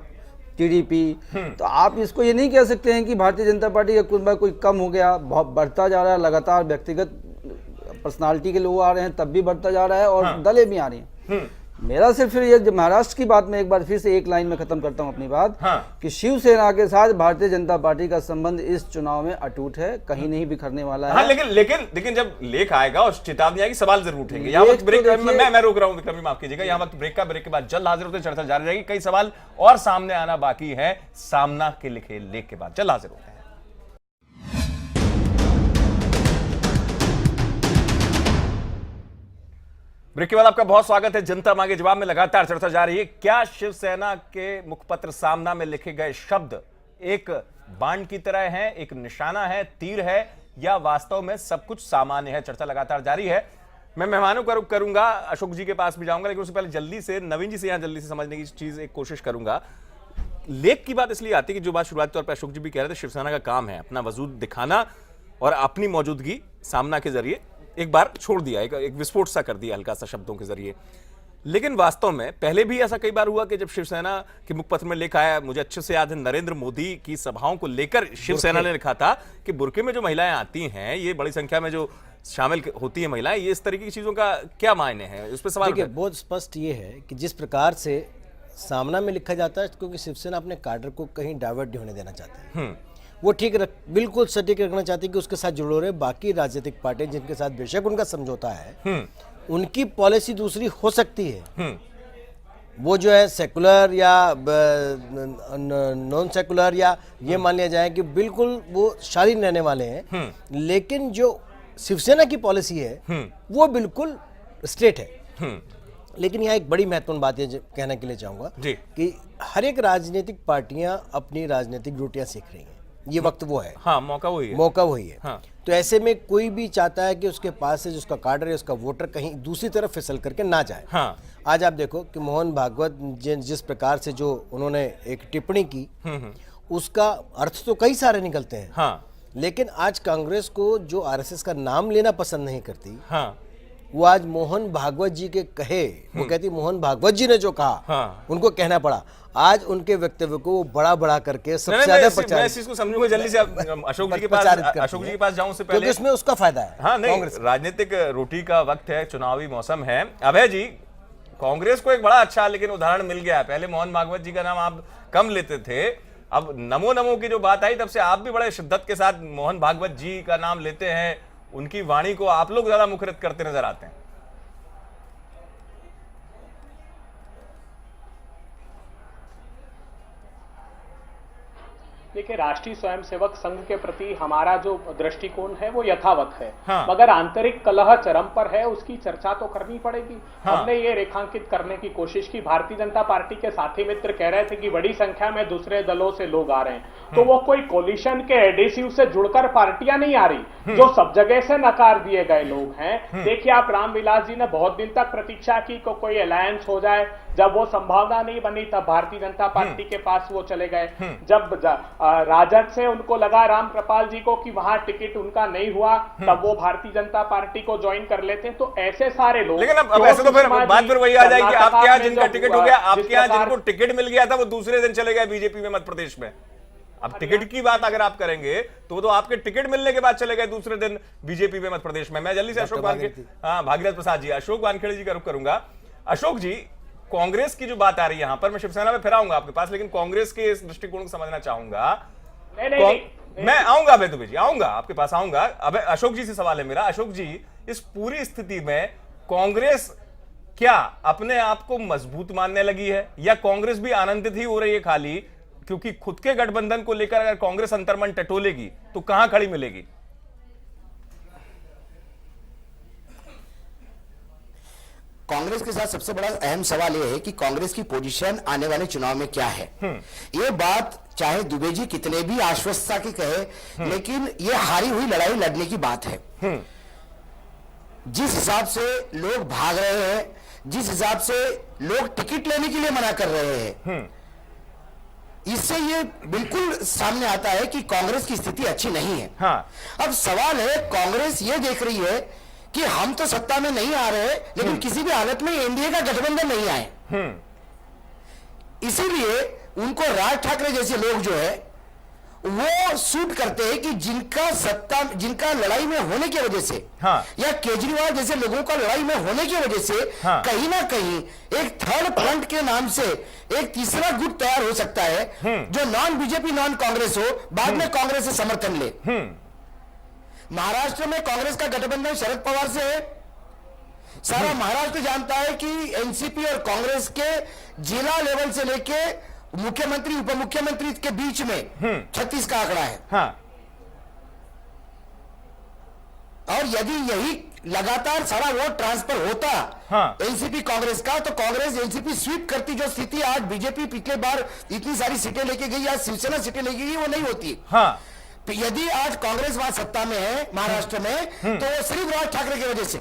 टीडीपी। तो आप इसको ये नहीं कह सकते हैं कि भारतीय जनता पार्टी का कोई कम हो गया, बहुत बढ़ता जा रहा है। लगातार व्यक्तिगत पर्सनालिटी के लोग आ रहे हैं तब भी बढ़ता जा रहा है और दलें भी आ रही हैं। मेरा सिर्फ ये महाराष्ट्र की बात में एक बार फिर से एक लाइन में खत्म करता हूं अपनी बात, कि शिवसेना के साथ भारतीय जनता पार्टी का संबंध इस चुनाव में अटूट है, कहीं नहीं बिखरने वाला है। लेकिन जब लेख आएगा और चेतावनी आएगी, सवाल जरूर उठेंगे। यहाँ वक्त ब्रेक, मैं रोक रहा हूँ विक्रम जी, माफ कीजिएगा। यहाँ वक्त ब्रेक के बाद जल्द हाजिर होते, चर्चा जारी रहेगी। कई सवाल और सामने आना बाकी है सामना के लिखे लेख के बाद। जल्द हाजिर होते हैं। ब्रेक के बाद आपका बहुत स्वागत है। जनता मांगे जवाब में लगातार चर्चा जारी है। क्या शिवसेना के मुखपत्र सामना में लिखे गए शब्द एक बाण की तरह हैं, एक निशाना है, तीर है, या वास्तव में सब कुछ सामान्य है? चर्चा लगातार जारी है। मैं मेहमानों का रुख करूंगा, अशोक जी के पास भी जाऊंगा, लेकिन उससे पहले जल्दी से नवीन जी से यहां जल्दी से समझने की चीज एक कोशिश करूंगा। लेख की बात इसलिए आती है कि जो बात शुरुआती तौर पर अशोक जी भी कह रहे थे, शिवसेना का काम है अपना वजूद दिखाना और अपनी मौजूदगी सामना के जरिए एक बार छोड़ दिया, एक विस्फोट सा कर दिया हल्का सा शब्दों के जरिए। लेकिन वास्तव में पहले भी ऐसा कई बार हुआ कि जब शिवसेना के मुखपत्र में लिखा है, मुझे अच्छे से याद है नरेंद्र मोदी की सभाओं को लेकर शिवसेना ने लिखा था कि बुर्के में जो महिलाएं आती हैं, ये बड़ी संख्या में जो शामिल होती हैं महिलाएं, ये इस तरीके की चीजों का क्या मायने हैं? उस पर सवाल बहुत स्पष्ट ये है कि जिस प्रकार से सामना में लिखा जाता है, क्योंकि शिवसेना अपने काडर को कहीं डाइवर्ट नहीं होने देना चाहते हैं। वो बिल्कुल सटीक रखना चाहती है कि उसके साथ जुड़े रहे बाकी राजनीतिक पार्टियां जिनके साथ बेशक उनका समझौता है, उनकी पॉलिसी दूसरी हो सकती है। वो जो है सेकुलर या नॉन सेकुलर, या ये मान लिया जाए कि बिल्कुल वो शालीन रहने वाले हैं, लेकिन जो शिवसेना की पॉलिसी है वो बिल्कुल स्ट्रेट है। लेकिन यहाँ एक बड़ी महत्वपूर्ण बात ये कहने के लिए चाहूंगा कि हर एक राजनीतिक पार्टियां अपनी राजनीतिक रोटियां सीख रही हैं। ये वक्त वो है, मौका वही है। तो ऐसे में कोई भी चाहता है कि उसके पास से जिसका कार्डर है, उसका वोटर कहीं दूसरी तरफ फिसल करके ना जाए। आज आप देखो कि मोहन भागवत जिस प्रकार से जो उन्होंने एक टिप्पणी की, उसका अर्थ तो कई सारे निकलते हैं। लेकिन आज कांग्रेस को जो आरएसएस का नाम लेना पसंद नहीं करती, वो आज मोहन भागवत जी के कहे, वो कहती मोहन भागवत जी ने जो कहा उनको कहना पड़ा। आज उनके वक्तव्य को बड़ा बड़ा करके सबसे ज्यादा प्रचार, मैं इस चीज को समझूंगा। जल्दी से अशोक जी के पास जाऊं से पहले, इसमें उसका फायदा है। हाँ, नहीं, राजनीतिक रोटी का वक्त है, चुनावी मौसम है। अभय जी, कांग्रेस को एक बड़ा अच्छा लेकिन उदाहरण मिल गया है। पहले मोहन भागवत जी का नाम आप कम लेते थे, अब नमो नमो की जो बात आई तब से आप भी बड़े शिद्दत के साथ मोहन भागवत जी का नाम लेते हैं, उनकी वाणी को आप लोग ज्यादा मुखरित करते नजर आते हैं। देखिए, राष्ट्रीय स्वयंसेवक संघ के प्रति हमारा जो दृष्टिकोण है वो यथावत है। मगर आंतरिक कलह चरम पर है, उसकी चर्चा तो करनी पड़ेगी। हमने ये रेखांकित करने की कोशिश की, भारतीय जनता पार्टी के साथी मित्र कह रहे थे कि बड़ी संख्या में दूसरे दलों से लोग आ रहे हैं, तो वो कोई कोलिशन के एडेसिव से जुड़कर पार्टियां नहीं आ रही, जो सब जगह से नकार दिए गए लोग हैं। देखिए, आप रामविलास जी ने बहुत दिन तक प्रतीक्षा की को कोई अलायंस हो जाए, जब वो संभावना नहीं बनी तब भारतीय जनता पार्टी के पास वो चले गए। जब राजद से उनको लगा राम कृपाल जी को कि वहां टिकट उनका नहीं हुआ, तब वो भारतीय जनता पार्टी को ज्वाइन कर लेते हैं। तो ऐसे सारे लोग, लेकिन अब ऐसे तो फिर बात फिर वही आ जाएगी, आपके यहाँ जिनका टिकट हो गया, आपके यहाँ जिनको टिकट मिल गया था वो दूसरे दिन चले गए बीजेपी में मध्य प्रदेश में। अब टिकट की बात अगर आप करेंगे तो आपके टिकट मिलने के बाद चले गए दूसरे दिन बीजेपी में मध्य प्रदेश में। मैं जल्दी से अशोक वानखेड़े, भागीरथ प्रसाद जी, अशोक वानखेड़े जी का रुख करूंगा। अशोक जी, कांग्रेस की जो बात आ रही है यहां पर, मैं शिवसेना में फिर आऊंगा आपके पास, लेकिन कांग्रेस के इस दृष्टिकोण को समझना चाहूंगा। मैं आऊंगा अभय दुबे जी, आऊंगा आपके पास, आऊंगा। अब अशोक जी से सवाल है मेरा। अशोक जी, इस पूरी स्थिति में कांग्रेस क्या अपने आप को मजबूत मानने लगी है, या कांग्रेस भी आनंदित ही हो रही है खाली, क्योंकि खुद के गठबंधन को लेकर अगर कांग्रेस अंतर्मन टटोलेगी तो कहां खड़ी मिलेगी? कांग्रेस के साथ सबसे बड़ा अहम सवाल यह है कि कांग्रेस की पोजीशन आने वाले चुनाव में क्या है। ये बात चाहे दुबे जी कितने भी आश्वस्तता की कहे, लेकिन ये हारी हुई लड़ाई लड़ने की बात है। जिस हिसाब से लोग भाग रहे हैं, जिस हिसाब से लोग टिकट लेने के लिए मना कर रहे हैं, इससे ये बिल्कुल सामने आता है कि कांग्रेस की स्थिति अच्छी नहीं है। अब सवाल है, कांग्रेस ये देख रही है कि हम तो सत्ता में नहीं आ रहे, लेकिन किसी भी हालत में एनडीए का गठबंधन नहीं आए। इसीलिए उनको राज ठाकरे जैसे लोग जो है वो सूट करते हैं कि जिनका लड़ाई में होने की वजह से, या केजरीवाल जैसे लोगों का लड़ाई में होने की वजह से कहीं ना कहीं एक थर्ड फ्रंट के नाम से एक तीसरा गुट तैयार हो सकता है, जो नॉन बीजेपी नॉन कांग्रेस हो, बाद में कांग्रेस से समर्थन ले। महाराष्ट्र में कांग्रेस का गठबंधन शरद पवार से है। सारा महाराष्ट्र जानता है कि एनसीपी और कांग्रेस के जिला लेवल से लेके मुख्यमंत्री उप मुख्यमंत्री के बीच में 36 का आंकड़ा है। और यदि यही लगातार सारा वोट ट्रांसफर होता एनसीपी कांग्रेस का, तो कांग्रेस एनसीपी स्वीप करती। जो स्थिति आज बीजेपी पिछले बार इतनी सारी सीटें लेके गई, आज शिवसेना सीटें लेके गई, वो नहीं होती। यदि आज कांग्रेस वहां सत्ता में है महाराष्ट्र में, तो वो सिर्फ राज ठाकरे की वजह से।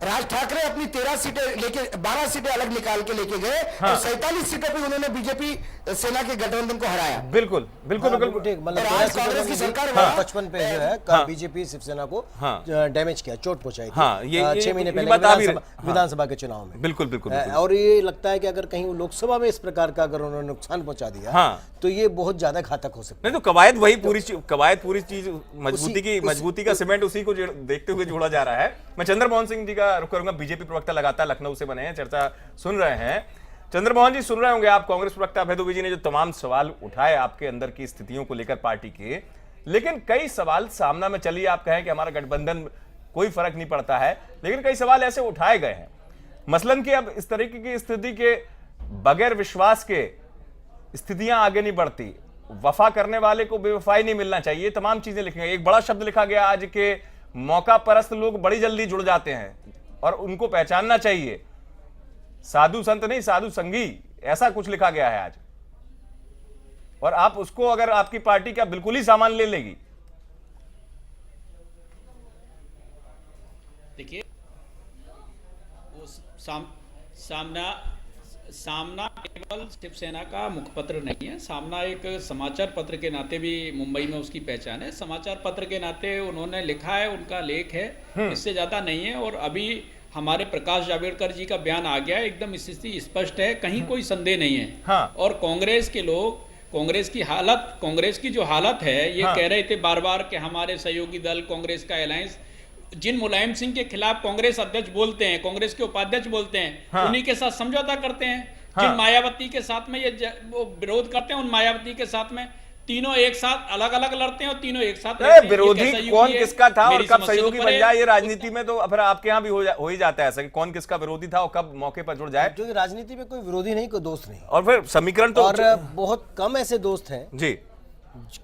राज ठाकरे अपनी 13 सीटें लेके 12 सीटें अलग निकाल के लेके गए, और 47 सीटों पे उन्होंने बीजेपी सेना के गठबंधन को हराया। बिल्कुल बिल्कुल बिल्कुल। कांग्रेस की सरकार 55 पे जो है बीजेपी शिवसेना को डैमेज किया, चोट पहुंचाई थी। ये 6 महीने पहले विधानसभा के चुनाव में। बिल्कुल बिल्कुल। और ये लगता है कि अगर कहीं लोकसभा में इस प्रकार का अगर उन्होंने नुकसान पहुंचा दिया, तो ये बहुत ज्यादा घातक हो सकता है। नहीं तो कवायद वही पूरी चीज मजबूती का सीमेंट उसी को देखते हुए जोड़ा जा रहा है। मैं चंद्रमोहन सिंह जी का रुख करूंगा। बीजेपी प्रवक्ता लगातार लखनऊ से बने हैं, चर्चा सुन रहे हैं। चंद्रमोहन जी, सुन रहे होंगे आप कांग्रेस प्रवक्ता अभय दुबे जी ने जो तमाम सवाल उठाए आपके अंदर की स्थितियों को लेकर पार्टी के, लेकिन कई सवाल सामना में, चलिए आप कहें कि हमारा गठबंधन कोई फर्क नहीं पड़ता है, लेकिन कई सवाल ऐसे उठाए गए हैं, मसलन कि अब इस तरीके की स्थिति के बगैर विश्वास के स्थितियां आगे नहीं बढ़ती, वफा करने वाले को बेवफाई नहीं मिलना चाहिए, तमाम चीजें लिखी गई। एक बड़ा शब्द लिखा गया आज के मौका परस्त लोग बड़ी जल्दी जुड़ जाते हैं और उनको पहचानना चाहिए, साधु संत नहीं साधु संगी, ऐसा कुछ लिखा गया है आज। और आप उसको अगर आपकी पार्टी क्या बिल्कुल ही सामान ले लेगी? देखिए, वो सामना केवल शिवसेना का मुखपत्र नहीं है, सामना एक समाचार पत्र के नाते भी मुंबई में उसकी पहचान है। समाचार पत्र के नाते उन्होंने लिखा है, उनका लेख है, इससे ज्यादा नहीं है। और अभी हमारे प्रकाश जावड़ेकर जी का बयान आ गया है, एकदम स्थिति स्पष्ट है, कहीं कोई संदेह नहीं है। और कांग्रेस के लोग, कांग्रेस की जो हालत है, ये कह रहे थे बार बार कि हमारे सहयोगी दल कांग्रेस का अलायंस, जिन मुलायम सिंह के खिलाफ कांग्रेस अध्यक्ष बोलते हैं, कांग्रेस के उपाध्यक्ष बोलते हैं, उन्हीं के साथ समझौता करते हैं। जिन मायावती के साथ में ये वो विरोध करते हैं, उन मायावती के साथ में तीनों एक साथ अलग अलग लड़ते हैं और तीनों एक साथ लड़ते हैं। विरोधी कौन किसका था और कब सहयोगी बन जाए, ये राजनीति में तो फिर आपके यहाँ भी हो ही जाता है ऐसा कि कौन किसका विरोधी था और कब मौके पर जुड़ जाए। क्योंकि राजनीति में कोई विरोधी नहीं, कोई दोस्त नहीं, और फिर समीकरण तो और बहुत कम ऐसे दोस्त हैं जी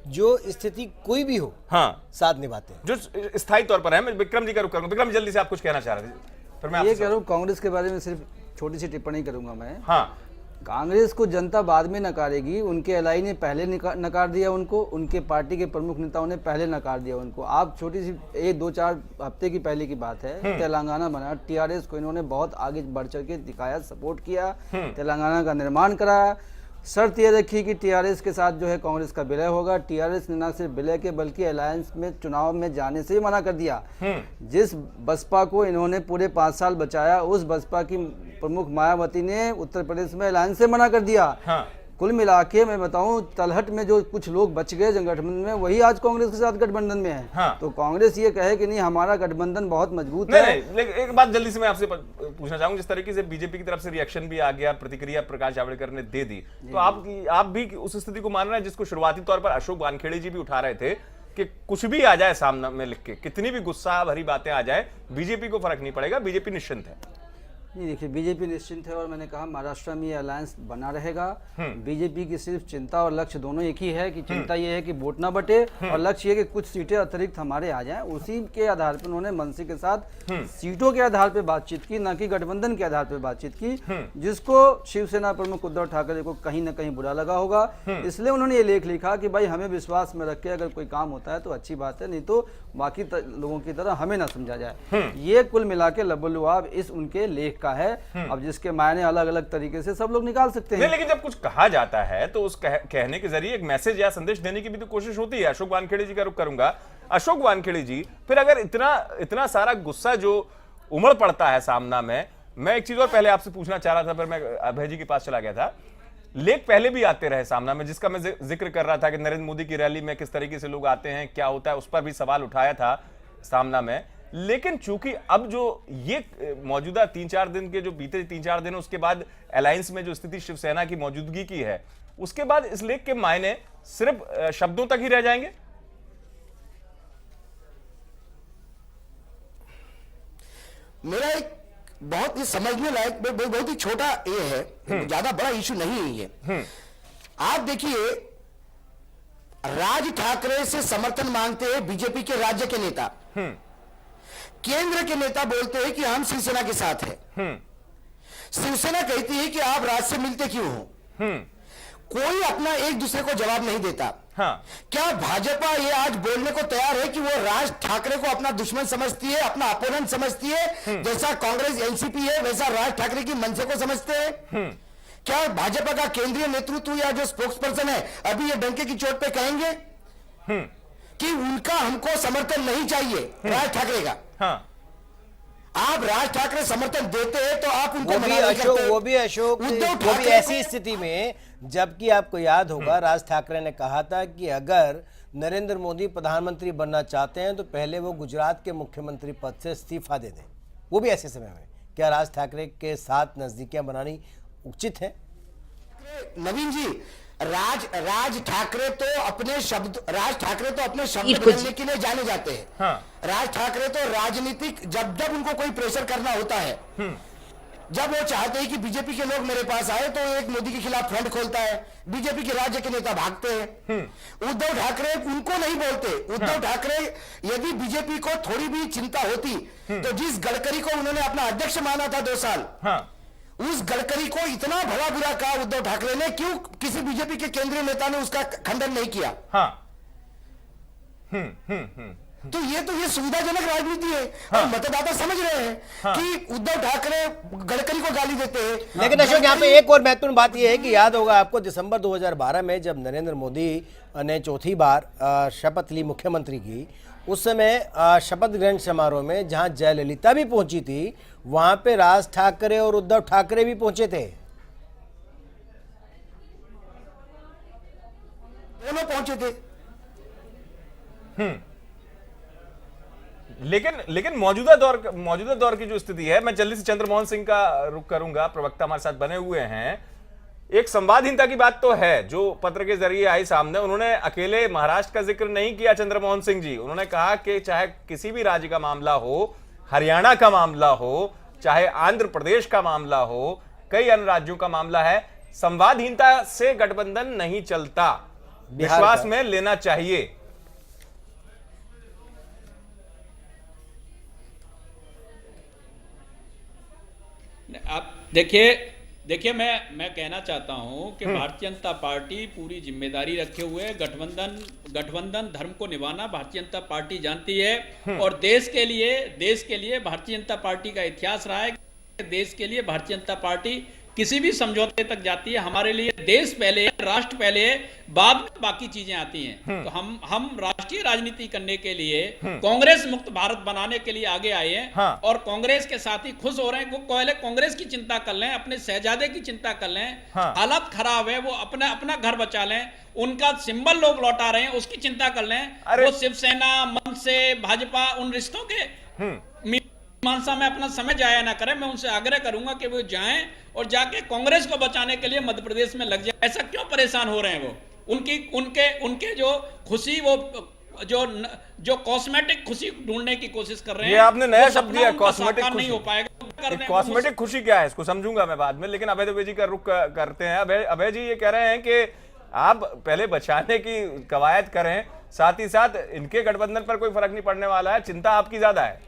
जो स्थिति कोई भी हो साथ निभाते हैं, जो स्थायी तौर पर है। मैं विक्रम जी का रुख करूंगा। विक्रम, जल्दी से आप कुछ कहना चाह रहे थे? फिर मैं ये कह रहा हूँ, कांग्रेस के बारे में सिर्फ छोटी सी टिप्पणी करूंगा मैं। हाँ, कांग्रेस को जनता बाद में नकारेगी, उनके एलआई ने पहले नकार दिया उनको, उनके पार्टी के प्रमुख नेताओं ने पहले नकार दिया उनको। आप छोटी सी 1-2-4 हफ्ते की पहले की बात है, तेलंगाना बना, टीआरएस को इन्होंने बहुत आगे बढ़ चढ़ के दिखाया, सपोर्ट किया, तेलंगाना का निर्माण कराया। शर्त यह रखी कि टीआरएस के साथ जो है कांग्रेस का विलय होगा। टीआरएस ने न सिर्फ विलय के बल्कि अलायंस में चुनाव में जाने से ही मना कर दिया। जिस बसपा को इन्होंने पूरे 5 साल बचाया, उस बसपा की प्रमुख मायावती ने उत्तर प्रदेश में अलायंस से मना कर दिया। कुल मिला के मैं बताऊं, तलहट में जो कुछ लोग बच गए गठबंधन में, वही आज कांग्रेस के साथ गठबंधन में है। तो कांग्रेस ये कहे कि नहीं हमारा गठबंधन बहुत मजबूत है। लेकिन एक बात जल्दी से मैं आपसे पूछना चाहूंगा, जिस तरीके से बीजेपी की तरफ से रिएक्शन भी आ गया, प्रतिक्रिया प्रकाश जावड़ेकर ने दे दी, तो आप भी उस स्थिति को मान रहे हैं जिसको शुरुआती तौर पर अशोक वानखेड़े जी भी उठा रहे थे कि कुछ भी आ जाए सामने में लिख के, कितनी भी गुस्सा भरी बातें आ जाए, बीजेपी को फर्क नहीं पड़ेगा, बीजेपी निश्चिंत है? नहीं, देखिए बीजेपी निश्चिंत है और मैंने कहा महाराष्ट्र में ये अलायंस बना रहेगा। बीजेपी की सिर्फ चिंता और लक्ष्य दोनों एक ही है कि चिंता ये है कि वोट ना बटे, और लक्ष्य ये कि कुछ सीटें अतिरिक्त हमारे आ जाएं। उसी के आधार पर उन्होंने मनसे के साथ सीटों के आधार पर बातचीत की, न कि गठबंधन के आधार पर बातचीत की, जिसको शिवसेना प्रमुख उद्धव ठाकरे को कहीं ना कहीं बुरा लगा होगा। इसलिए उन्होंने ये लेख लिखा कि भाई हमें विश्वास में रख के अगर कोई काम होता है तो अच्छी बात है, नहीं तो बाकी लोगों की तरह हमें ना समझा जाए। ये कुल मिला के लबुलुआब इस उनके लेख का है। अब जिसके मायने अलग अलग तरीके से सब लोग निकाल सकते हैं। लेकिन जब कुछ कहा जाता है तो उस कहने के जरिए एक मैसेज या संदेश देने की भी तो कोशिश होती है। अशोक वानखेड़े जी का रुख करूंगा। अशोक वानखेड़े जी, फिर अगर इतना सारा गुस्सा जो उमड़ पड़ता है सामना में, मैं एक चीज और पहले आपसे पूछना चाह रहा था, फिर मैं अभय जी के पास चला गया था। लेख पहले भी आते रहे सामना में, जिसका मैं जिक्र कर रहा था कि नरेंद्र मोदी की रैली में किस तरीके से लोग आते हैं, क्या होता है, उस पर भी सवाल उठाया था सामना में। लेकिन चूंकि अब जो ये मौजूदा 3-4 दिन के जो बीते 3-4 दिन, उसके बाद अलायंस में जो स्थिति शिवसेना की मौजूदगी की है, उसके बाद इस लेख के मायने सिर्फ शब्दों तक ही रह जाएंगे? मेरा एक बहुत ही समझने लायक बहुत ही छोटा ये है, ज्यादा बड़ा इशू नहीं है ये। आप देखिए, राज ठाकरे से समर्थन मांगते हैं बीजेपी के राज्य के नेता, केंद्र के नेता बोलते हैं कि हम शिवसेना के साथ हैं। शिवसेना कहती है कि आप राज से मिलते क्यों हो? कोई अपना एक दूसरे को जवाब नहीं देता। क्या भाजपा ये आज बोलने को तैयार है कि वो राज ठाकरे को अपना दुश्मन समझती है, अपना अपोनेंट समझती है? जैसा कांग्रेस एनसीपी है वैसा राज ठाकरे की मनसे को समझते हैं? क्या भाजपा का केंद्रीय नेतृत्व या जो स्पोक्स पर्सन है अभी ये डंके की चोट पे कहेंगे कि उनका हमको समर्थन नहीं चाहिए राज ठाकरे का? आप राज ठाकरे समर्थन देते हैं तो आप उनको वो भी अशोक ऐसी स्थिति में, जबकि आपको याद होगा राज ठाकरे ने कहा था कि अगर नरेंद्र मोदी प्रधानमंत्री बनना चाहते हैं तो पहले वो गुजरात के मुख्यमंत्री पद से इस्तीफा दे दें। वो भी ऐसे समय में क्या राज ठाकरे के साथ नजदीकियां बनानी उचित है? नवीन जी, राज ठाकरे तो अपने शब्द बदलने के लिए जाने जाते हैं। राज ठाकरे तो राजनीतिक, जब उनको कोई प्रेशर करना होता है, जब वो चाहते हैं कि बीजेपी के लोग मेरे पास आए तो एक मोदी के खिलाफ फ्रंट खोलता है, बीजेपी के राज्य के नेता भागते हैं। उद्धव ठाकरे उनको नहीं बोलते। उद्धव ठाकरे यदि बीजेपी को थोड़ी भी चिंता होती तो जिस गडकरी को उन्होंने अपना अध्यक्ष माना था 2 साल, उस गडकरी को इतना भला बुरा कहा उद्धव ठाकरे ने, क्यों किसी बीजेपी के केंद्रीय नेता ने उसका खंडन नहीं किया? तो ये सुविधाजनक राजनीति है। और मतदाता समझ रहे हैं कि उद्धव ठाकरे गडकरी को गाली देते हैं। लेकिन अशोक, यहाँ पे एक और महत्वपूर्ण बात यह है कि याद होगा आपको दिसंबर 2012 में जब नरेंद्र मोदी ने चौथी बार शपथ ली मुख्यमंत्री की, उस समय शपथ ग्रहण समारोह में जहां जयललिता भी पहुंची थी, वहां पे राज ठाकरे और उद्धव ठाकरे भी पहुंचे थे। दोनों पहुंचे थे। लेकिन मौजूदा दौर की जो स्थिति है, मैं जल्दी से चंद्रमोहन सिंह का रुख करूंगा, प्रवक्ता हमारे साथ बने हुए हैं। एक संवादहीनता की बात तो है जो पत्र के जरिए आई सामने। उन्होंने अकेले महाराष्ट्र का जिक्र नहीं किया चंद्रमोहन सिंह जी, उन्होंने कहा कि चाहे किसी भी राज्य का मामला हो, हरियाणा का मामला हो, चाहे आंध्र प्रदेश का मामला हो, कई अन्य राज्यों का मामला है, संवादहीनता से गठबंधन नहीं चलता, विश्वास में लेना चाहिए। आप देखिए मैं कहना चाहता हूं कि भारतीय जनता पार्टी पूरी जिम्मेदारी रखे हुए गठबंधन धर्म को निभाना भारतीय जनता पार्टी जानती है और देश के लिए भारतीय जनता पार्टी का इतिहास रहा है। देश के लिए भारतीय जनता पार्टी किसी भी समझौते तक जाती है। हमारे लिए देश पहले है, राष्ट्र पहले है, बाद में बाकी चीजें आती हैं। तो हम राष्ट्रीय राजनीति करने के लिए कांग्रेस मुक्त भारत बनाने के लिए आगे आए हैं और कांग्रेस के साथी खुश हो रहे हैं। वो पहले कांग्रेस की चिंता कर लें, अपने शहजादे की चिंता कर लें। हालत खराब है, वो अपना घर बचा लें, उनका सिंबल लोग लौटा रहे हैं, उसकी चिंता कर लें। वो शिवसेना, मन से, भाजपा, उन रिश्तों के मीमांसा में अपना समय जाया ना करें। मैं उनसे आग्रह करूंगा कि वो जाएं और जाके कांग्रेस को बचाने के लिए मध्य प्रदेश में लग जाए। ऐसा क्यों परेशान हो रहे हैं वो? उनके जो खुशी, वो जो कॉस्मेटिक खुशी ढूंढने की कोशिश कर रहे हैं। ये आपने नया शब्द दिया, कॉस्मेटिक खुशी। नहीं हो पाएगा। कॉस्मेटिक खुशी क्या है, इसको समझूंगा मैं बाद में, लेकिन अभय दुबे जी का रुख करते हैं। अभय जी ये कह रहे हैं कि आप पहले बचाने की कवायद करें, साथ ही साथ इनके गठबंधन पर कोई फर्क नहीं पड़ने वाला है, चिंता आपकी ज्यादा है।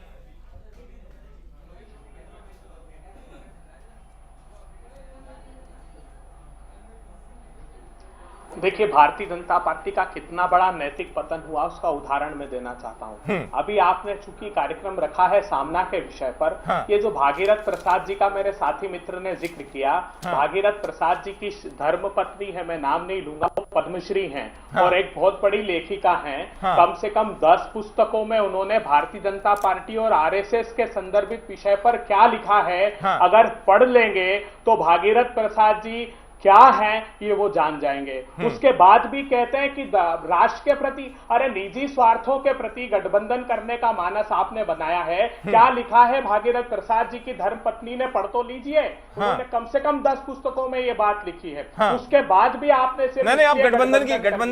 देखिए, भारतीय जनता पार्टी का कितना बड़ा नैतिक पतन हुआ उसका उदाहरण मैं देना चाहता हूं। अभी आपने चूंकि कार्यक्रम रखा है सामना के विषय पर, ये जो भागीरथ प्रसाद जी का मेरे साथी मित्र ने जिक्र किया, भागीरथ प्रसाद जी की धर्म पत्नी है, मैं नाम नहीं लूंगा, वो पद्मश्री हैं और एक बहुत बड़ी लेखिका हैं। कम से कम 10 पुस्तकों में उन्होंने भारतीय जनता पार्टी और आरएसएस के संदर्भित विषय पर क्या लिखा है, अगर पढ़ लेंगे तो भागीरथ प्रसाद जी क्या है ये वो जान जाएंगे। उसके बाद भी कहते हैं कि राष्ट्र के प्रति, अरे निजी स्वार्थों के प्रति गठबंधन करने का मानस आपने बनाया है। क्या लिखा है भागीरथ प्रसाद जी की धर्मपत्नी ने, पढ़ तो लीजिए। उन्होंने कम से कम 10 पुस्तकों में ये बात लिखी है। उसके बाद भी आपने सिर्फ नहीं, आप गठबंधन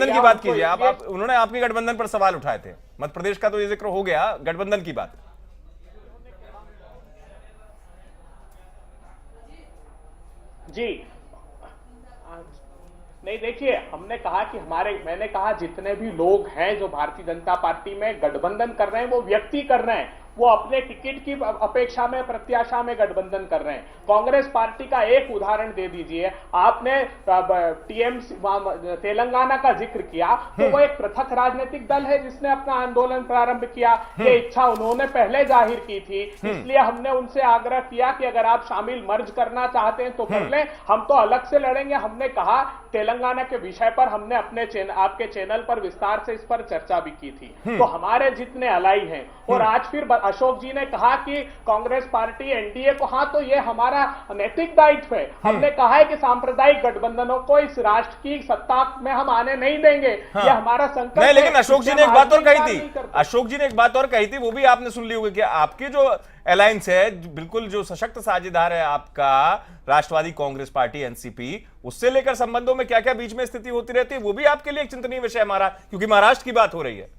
की बात कीजिए। आप उन्होंने आपके गठबंधन पर सवाल उठाए थे, मध्य प्रदेश का तो ये जिक्र हो गया, गठबंधन की बात। जी नहीं, देखिए, हमने कहा कि मैंने कहा जितने भी लोग हैं जो भारतीय जनता पार्टी में गठबंधन कर रहे हैं वो व्यक्ति कर रहे हैं, वो अपने टिकट की अपेक्षा में, प्रत्याशा में गठबंधन कर रहे हैं। कांग्रेस पार्टी का एक उदाहरण दे दीजिए। आपने टीएमसी तेलंगाना का जिक्र किया, तो वो एक पृथक राजनीतिक दल है जिसने अपना आंदोलन प्रारंभ किया। ये इच्छा उन्होंने पहले जाहिर की थी, इसलिए हमने उनसे आग्रह किया कि अगर आप शामिल मर्ज करना चाहते हैं तो कर लें, हम तो अलग से लड़ेंगे। हमने कहा तेलंगाना के विषय पर हमने आपके चैनल पर विस्तार से इस पर चर्चा भी की थी। तो हमारे जितने अलाई हैं, और आज फिर अशोक जी ने कहा कि कांग्रेस पार्टी एनडीए को, हाँ, तो ये हमारा नैतिक दायित्व है। हमने कहा है कि सांप्रदायिक गठबंधनों को इस राष्ट्र की सत्ता में हम आने नहीं देंगे, ये हमारा संकल्प है। लेकिन अशोक जी ने एक बात और कही थी, वो भी आपने सुन ली होगी कि आपकी जो अलायंस है, बिल्कुल जो सशक्त साझेदार है आपका, राष्ट्रवादी कांग्रेस पार्टी एनसीपी, उससे लेकर संबंधों में क्या क्या बीच में स्थिति होती रहती है, वो भी आपके लिए एक चिंतनीय विषय हमारा, क्योंकि महाराष्ट्र की बात हो रही है।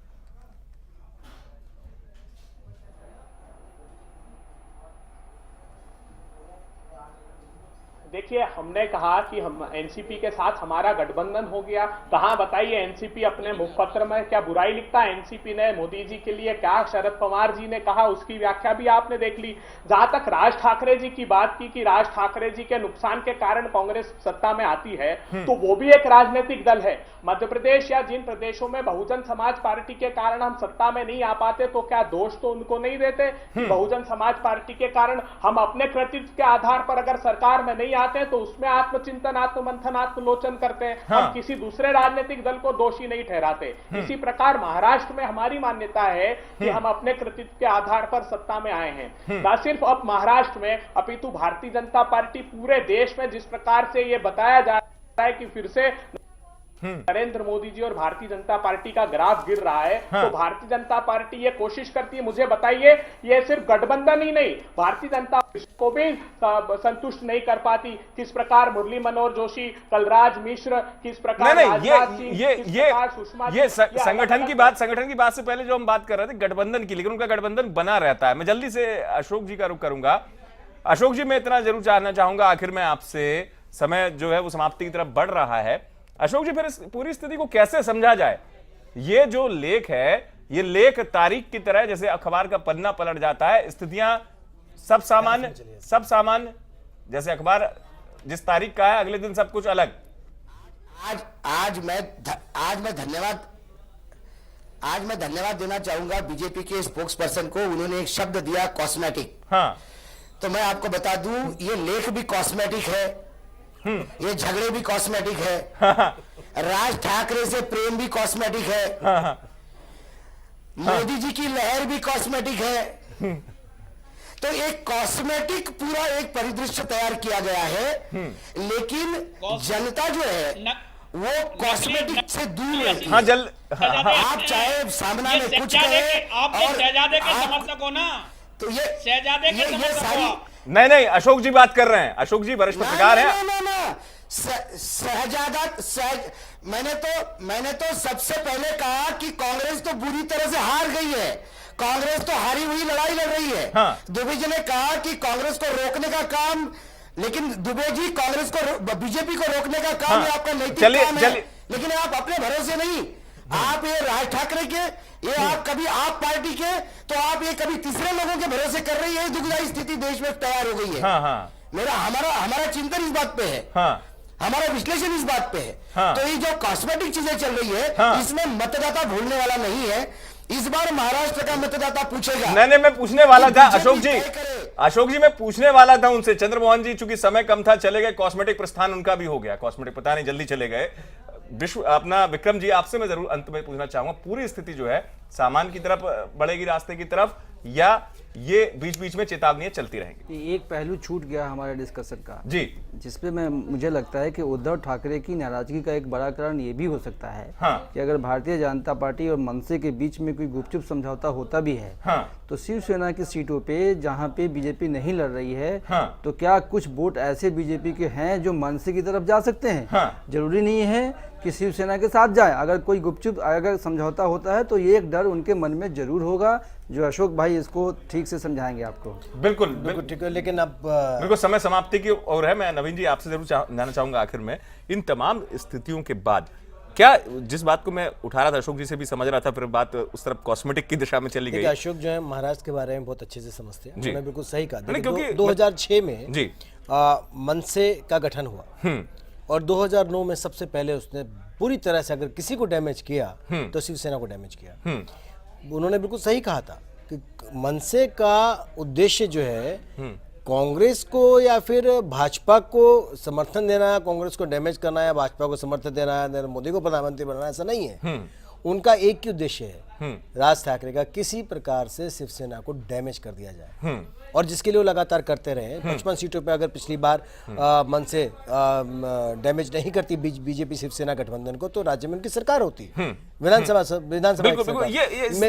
देखिए, हमने कहा कि हम एनसीपी के साथ हमारा गठबंधन हो गया। कहां बताइए एनसीपी अपने मुखपत्र में क्या बुराई लिखता है? एनसीपी ने मोदी जी के लिए क्या शरद पवार जी ने कहा, उसकी व्याख्या भी आपने देख ली। जहां तक राज ठाकरे जी की बात की कि राज ठाकरे जी के नुकसान के कारण कांग्रेस सत्ता में आती है, तो वो भी एक राजनीतिक दल है। मध्य प्रदेश या जिन प्रदेशों में बहुजन समाज पार्टी के कारण हम सत्ता में नहीं आ पाते, तो क्या दोष तो उनको नहीं देते? बहुजन समाज पार्टी के कारण हम अपने कृतित्व के आधार पर अगर सरकार में नहीं आते हैं तो उसमें आत्मचिंतन, आत्ममंथन, आत्मलोचन करते हैं। हम किसी दूसरे राजनीतिक दल को दोषी नहीं ठहराते। इसी प्रकार महाराष्ट्र में हमारी मान्यता है कि हम अपने कृतित्व के आधार पर सत्ता में आए हैं। न सिर्फ अब महाराष्ट्र में, अपितु भारतीय जनता पार्टी पूरे देश में जिस प्रकार से यह बताया जा रहा है कि फिर से नरेंद्र मोदी जी और भारतीय जनता पार्टी का ग्राफ गिर रहा है, तो भारतीय जनता पार्टी ये कोशिश करती है। मुझे बताइए, ये सिर्फ गठबंधन ही नहीं, भारतीय जनता को भी संतुष्ट नहीं कर पाती। किस प्रकार मुरली मनोहर जोशी, कलराज मिश्र, किस प्रकार ये संगठन की बात से पहले जो हम बात कर रहे थे गठबंधन की, लेकिन उनका गठबंधन बना रहता है। मैं जल्दी से अशोक जी का रुख करूंगा। अशोक जी, मैं इतना जरूर जानना चाहूंगा आखिर में आपसे, समय जो है वो समाप्ति की तरफ बढ़ रहा है। अशोक जी, फिर इस पूरी स्थिति को कैसे समझा जाए? ये जो लेख है, ये लेख तारीख की तरह जैसे अखबार का पन्ना पलट जाता है, स्थितियां सब सामान्य जैसे अखबार जिस तारीख का है अगले दिन सब कुछ अलग। आज मैं धन्यवाद देना चाहूंगा बीजेपी के स्पोक्स पर्सन को। उन्होंने एक शब्द दिया, कॉस्मेटिक। हाँ, तो मैं आपको बता दूं, ये लेख भी कॉस्मेटिक है, ये झगड़े भी कॉस्मेटिक है, राज ठाकरे से प्रेम भी कॉस्मेटिक है, मोदी जी की लहर भी कॉस्मेटिक है। तो एक कॉस्मेटिक पूरा एक परिदृश्य तैयार किया गया है, लेकिन जनता जो है वो कॉस्मेटिक से दूर रहती है। आप चाहे सामना में कुछ कहें, आपने शहजादे के समर्थक हो ना, तो ये शहजादे के समर्थक हो। नहीं, अशोक जी बात कर रहे हैं। अशोक जी वरिष्ठ पत्रकार हैं। मैंने तो सबसे पहले कहा कि कांग्रेस तो बुरी तरह से हार गई है, कांग्रेस तो हारी हुई लड़ाई लड़ रही है। हाँ। दुबे जी ने कहा कि कांग्रेस को रोकने का काम, लेकिन दुबे जी कांग्रेस को, बीजेपी को रोकने का काम ये आपका नैतिक काम है, लेकिन आप अपने भरोसे नहीं, आप ये राज ठाकरे के, ये आप कभी आप पार्टी के, तो आप ये कभी तीसरे लोगों के भरोसे कर रही है। दुखदायी स्थिति देश में तैयार हो गई है। हमारा चिंतन इस बात पे है, हमारा विश्लेषण इस बात पे है। तो ये जो कॉस्मेटिक चीजें चल रही है, इसमें मतदाता भूलने वाला नहीं है। इस बार महाराष्ट्र का मतदाता पूछेगा। नहीं, मैं पूछने वाला था अशोक जी, मैं पूछने वाला था उनसे। चंद्रमोहन जी, चूंकि समय कम था, चले गए। कॉस्मेटिक प्रस्थान उनका भी हो गया, कॉस्मेटिक पता नहीं जल्दी चले गए। विक्रम जी, आपसे मैं जरूर अंत में पूछना चाहूंगा, पूरी स्थिति जो है सामान की तरफ बढ़ेगी, रास्ते की तरफ, या ये बीच बीच में चेतावनियां चलती रहेंगी? एक पहलू छूट गया हमारे डिस्कशन का जी, जिसपे मुझे लगता है कि उद्धव ठाकरे की नाराजगी का एक बड़ा कारण ये भी हो सकता है। हाँ। कि अगर भारतीय जनता पार्टी और मनसे के बीच में कोई गुपचुप समझौता होता भी है, हाँ। तो शिवसेना की सीटों पे जहाँ पे बीजेपी नहीं लड़ रही है, हाँ। तो क्या कुछ वोट ऐसे बीजेपी के हैं जो मनसे की तरफ जा सकते हैं? हाँ। जरूरी नहीं है कि शिवसेना के साथ जाए। अगर कोई गुपचुप अगर समझौता होता है तो ये एक डर उनके मन में जरूर होगा, जो अशोक भाई इसको ठीक से समझाएंगे आपको। बिल्कुल ठीक है, लेकिन अब बिल्कुल समय समाप्ति की ओर है। मैं नवीन जी आपसे जरूर जानना चाहूंगा आखिर में, इन तमाम स्थितियों के बाद क्या, जिस बात को मैं उठा रहा था, अशोक जी से भी समझ रहा था, फिर बात उस तरफ कॉस्मेटिक की दिशा में चली गई। अशोक जो है महाराष्ट्र के बारे में बहुत अच्छे से समझते हैं, उन्होंने बिल्कुल सही कहा। क्योंकि 2006 में जी मनसे का गठन हुआ, और 2009 में सबसे पहले उसने पूरी तरह से अगर किसी को डैमेज किया तो शिवसेना को डैमेज किया। उन्होंने बिल्कुल सही कहा था कि मनसे का उद्देश्य जो है कांग्रेस को या फिर भाजपा को समर्थन देना, कांग्रेस को डैमेज करना, या भाजपा को समर्थन देना, नरेंद्र मोदी को प्रधानमंत्री बनाना, ऐसा नहीं है। उनका एक ही उद्देश्य है, राज ठाकरे का, किसी प्रकार से शिवसेना को डैमेज कर दिया जाए, और जिसके लिए वो लगातार करते रहे। 55 सीटों पे अगर पिछली बार मन से डैमेज नहीं करती बीजेपी शिवसेना गठबंधन को, तो राज्य में उनकी सरकार होती, विधानसभा।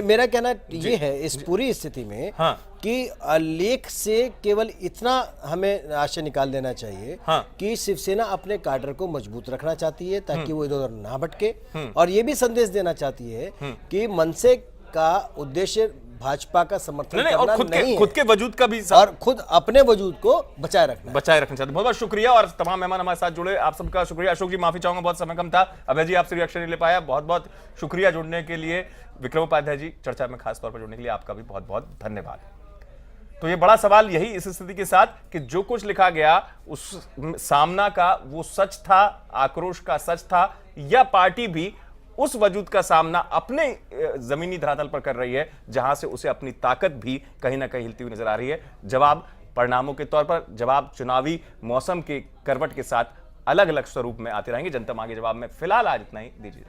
मेरा कहना ये है इस पूरी स्थिति में कि लेख से केवल इतना हमें आशय निकाल देना चाहिए कि शिवसेना अपने काडर को मजबूत रखना चाहती है ताकि वो इधर उधर ना भटके, और ये भी संदेश देना चाहती है कि मनसे का उद्देश्य भाजपा का समर्थन करना और खुद के वजूद का भी, और खुद अपने वजूद को बचाए रखना चाहते। बहुत बहुत शुक्रिया, और तमाम मेहमान हमारे साथ जुड़े, आप सबका शुक्रिया। अशोक जी, माफी चाहूंगा, बहुत समय कम था। अभय जी, आपसे रिएक्शन नहीं ले पाया, बहुत बहुत शुक्रिया जुड़ने के लिए। विक्रम उपाध्याय जी, चर्चा में खास तौर पर जुड़ने के लिए आपका भी बहुत बहुत धन्यवाद। तो ये बड़ा सवाल यही इस स्थिति के साथ कि जो कुछ लिखा गया उस सामना का वो सच था, आक्रोश का सच था, या पार्टी भी उस वजूद का सामना अपने जमीनी धरातल पर कर रही है जहां से उसे अपनी ताकत भी कहीं ना कहीं हिलती हुई नजर आ रही है। जवाब परिणामों के तौर पर, जवाब चुनावी मौसम के करवट के साथ अलग अलग स्वरूप में आते रहेंगे। जनता मांगे जवाब में फिलहाल आज इतना ही, दीजिए।